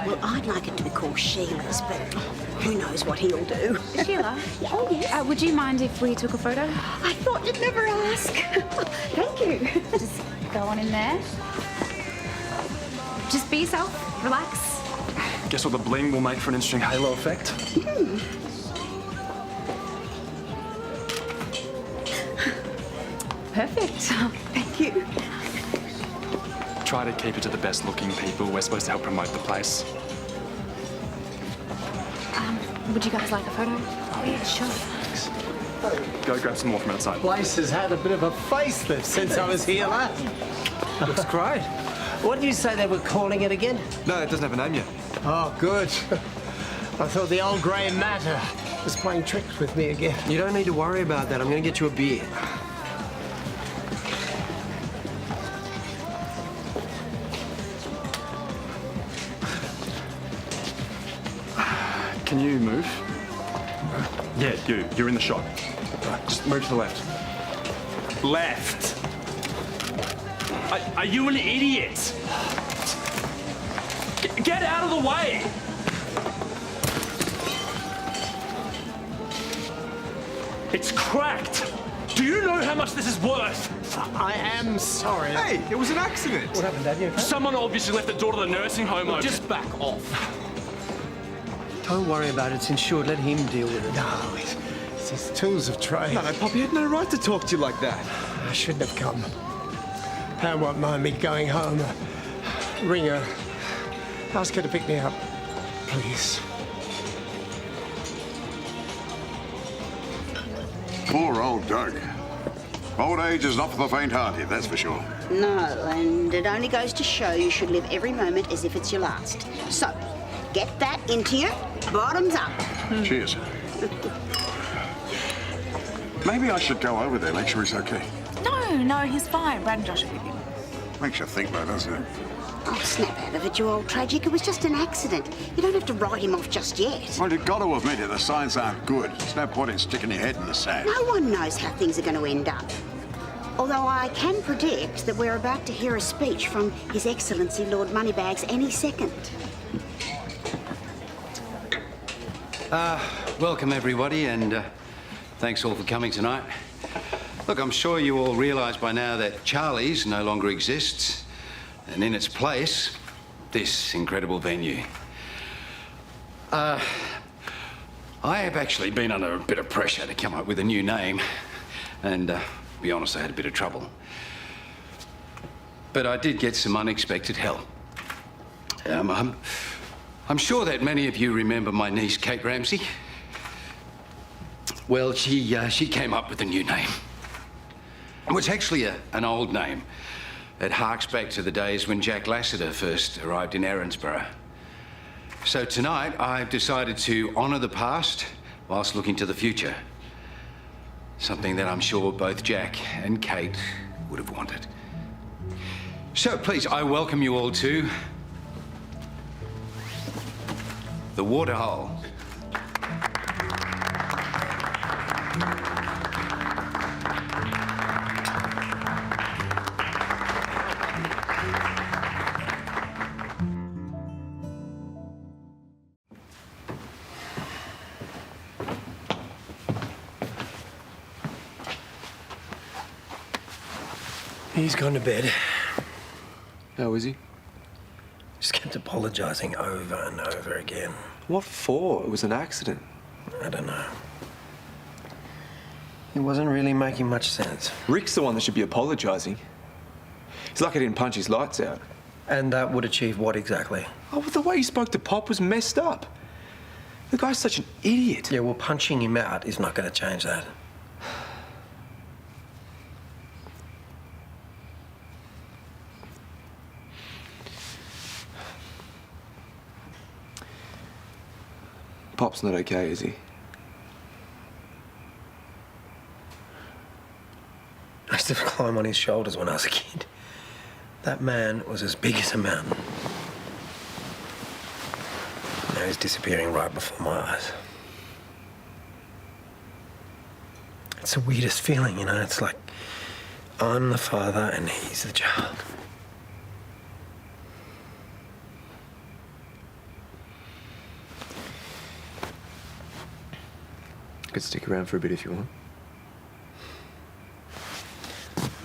Well, I'd like it to be called Sheila's, but who knows what he'll do. Sheila? Oh, yes? Would you mind if we took a photo? I thought you'd never ask. Thank you. Just go on in there. Just be yourself. Relax. Guess what the bling will make for an interesting halo effect? Perfect. Thank you. Try to keep it to the best looking people. We're supposed to help promote the place. Would you guys like a photo? Oh, yeah, sure. Thanks. Go grab some more from outside. Place has had a bit of a facelift since I was here last. Looks great. What did you say they were calling it again? No, it doesn't have a name yet. Oh, good. I thought the old grey matter was playing tricks with me again. You don't need to worry about that. I'm going to get you a beer. Can you move? Yeah, you're in the shot. Right, just move to the left. Left! Are you an idiot? Get out of the way! It's cracked. Do you know how much this is worth? I am sorry. Hey, it was an accident. What happened, Dad? You okay? Someone obviously left the door to the nursing home open. Just back off. Don't worry about it. It's insured. Let him deal with it. No, it's his tools of trade. No, Poppy had no right to talk to you like that. I shouldn't have come. Pam won't mind me going home. Ring her. Ask her to pick me up, please. Poor old Doug. Old age is not for the faint-hearted, that's for sure. No, and it only goes to show you should live every moment as if it's your last. So, get that into you, bottoms up. Cheers. Maybe I should go over there, make sure he's okay. No, he's fine. Brad and Josh are with him. Makes you think, though, doesn't it? Oh, snap out of it, you old tragic. It was just an accident. You don't have to write him off just yet. Well, you've got to admit it, the signs aren't good. There's no point in sticking your head in the sand. No one knows how things are going to end up. Although I can predict that we're about to hear a speech from His Excellency Lord Moneybags any second. Welcome, everybody, and thanks all for coming tonight. Look, I'm sure you all realise by now that Charlie's no longer exists, and in its place, this incredible venue. I have actually been under a bit of pressure to come up with a new name, and to be honest, I had a bit of trouble. But I did get some unexpected help. I'm sure that many of you remember my niece, Kate Ramsay. Well, she came up with a new name. It was actually an old name. It harks back to the days when Jack Lassiter first arrived in Erinsborough. So tonight, I've decided to honour the past whilst looking to the future. Something that I'm sure both Jack and Kate would have wanted. So please, I welcome you all to the Waterhole. He's gone to bed. How is he? Just kept apologising over and over again. What for? It was an accident. I don't know. It wasn't really making much sense. Rick's the one that should be apologising. He's lucky I didn't punch his lights out. And that would achieve what exactly? Oh, the way he spoke to Pop was messed up. The guy's such an idiot. Yeah, well, punching him out is not going to change that. Pop's not okay, is he? I used to climb on his shoulders when I was a kid. That man was as big as a mountain. Now he's disappearing right before my eyes. It's the weirdest feeling, you know? It's like I'm the father and he's the child. I could stick around for a bit if you want.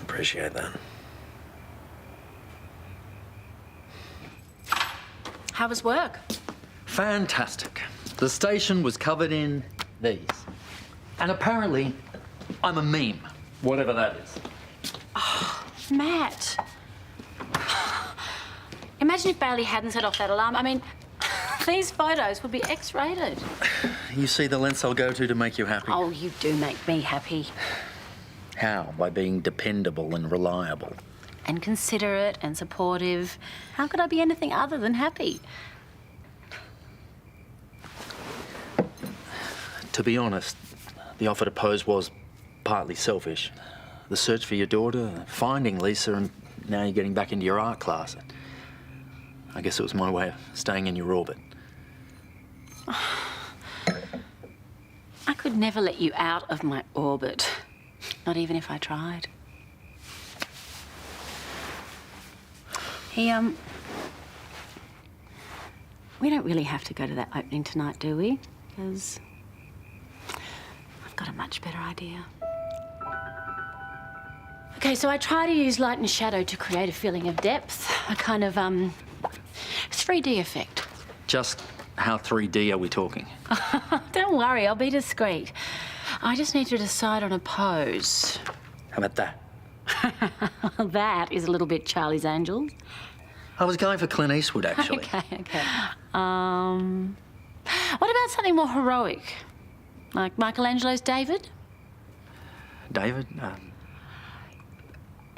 Appreciate that. How was work? Fantastic. The station was covered in these. And apparently, I'm a meme, whatever that is. Oh, Matt. Imagine if Bailey hadn't set off that alarm. I mean, these photos would be X-rated. You see the lengths I'll go to make you happy? Oh, you do make me happy. How? By being dependable and reliable. And considerate and supportive. How could I be anything other than happy? To be honest, the offer to pose was partly selfish. The search for your daughter, finding Lisa, and now you're getting back into your art class. I guess it was my way of staying in your orbit. I could never let you out of my orbit. Not even if I tried. We don't really have to go to that opening tonight, do we? Because I've got a much better idea. Okay, so I try to use light and shadow to create a feeling of depth, a kind of 3D effect. Just how 3D are we talking? Don't worry, I'll be discreet. I just need to decide on a pose. How about that? That is a little bit Charlie's Angels. I was going for Clint Eastwood, actually. Okay. What about something more heroic? Like Michelangelo's David? David?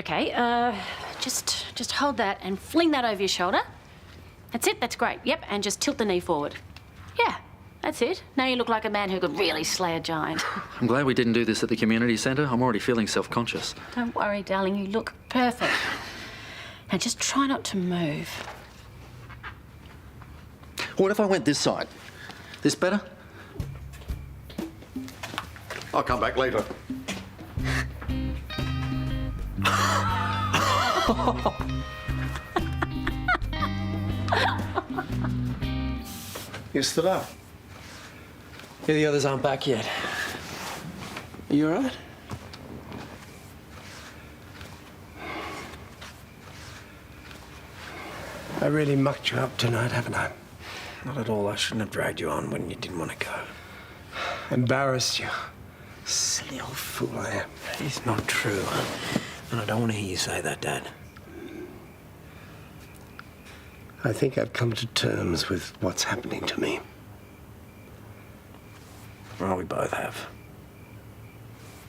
Okay, just hold that and fling that over your shoulder. That's it, that's great. Yep, and just tilt the knee forward. Yeah, that's it. Now you look like a man who could really slay a giant. I'm glad we didn't do this at the community centre. I'm already feeling self-conscious. Don't worry, darling, you look perfect. Now just try not to move. What if I went this side? This better? I'll come back later. You stood up. Yeah, the others aren't back yet. Are you all right? I really mucked you up tonight, haven't I? Not at all. I shouldn't have dragged you on when you didn't want to go. Embarrassed you. Silly old fool I am. It's not true. And I don't want to hear you say that, Dad. I think I've come to terms with what's happening to me. Well, we both have.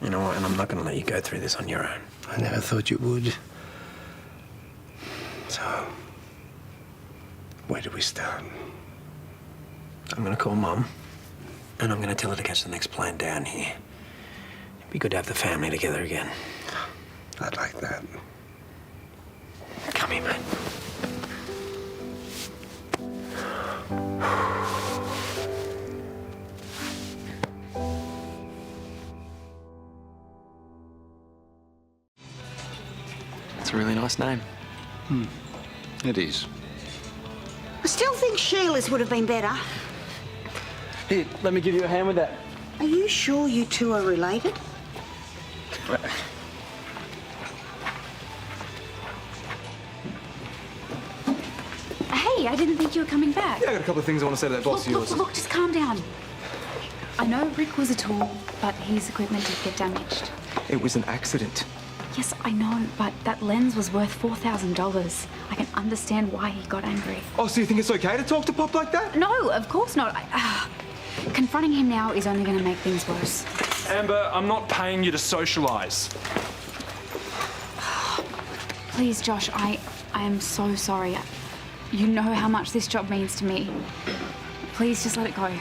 You know what? And I'm not going to let you go through this on your own. I never thought you would. So, where do we start? I'm going to call Mum, and I'm going to tell her to catch the next plane down here. It'd be good to have the family together again. I'd like that. Come here, mate. It's a really nice name. It is. I still think Sheila's would have been better. Here, let me give you a hand with that. Are you sure you two are related? Hey, I didn't think you were coming back. Yeah, I got a couple of things I want to say to that boss of yours. Look, just calm down. I know Rick was a tool, but his equipment did get damaged. It was an accident. Yes, I know, but that lens was worth $4,000. I can understand why he got angry. Oh, so you think it's okay to talk to Pop like that? No, of course not. Confronting him now is only going to make things worse. Amber, I'm not paying you to socialise. Please, Josh, I am so sorry. You know how much this job means to me. Please just let it go.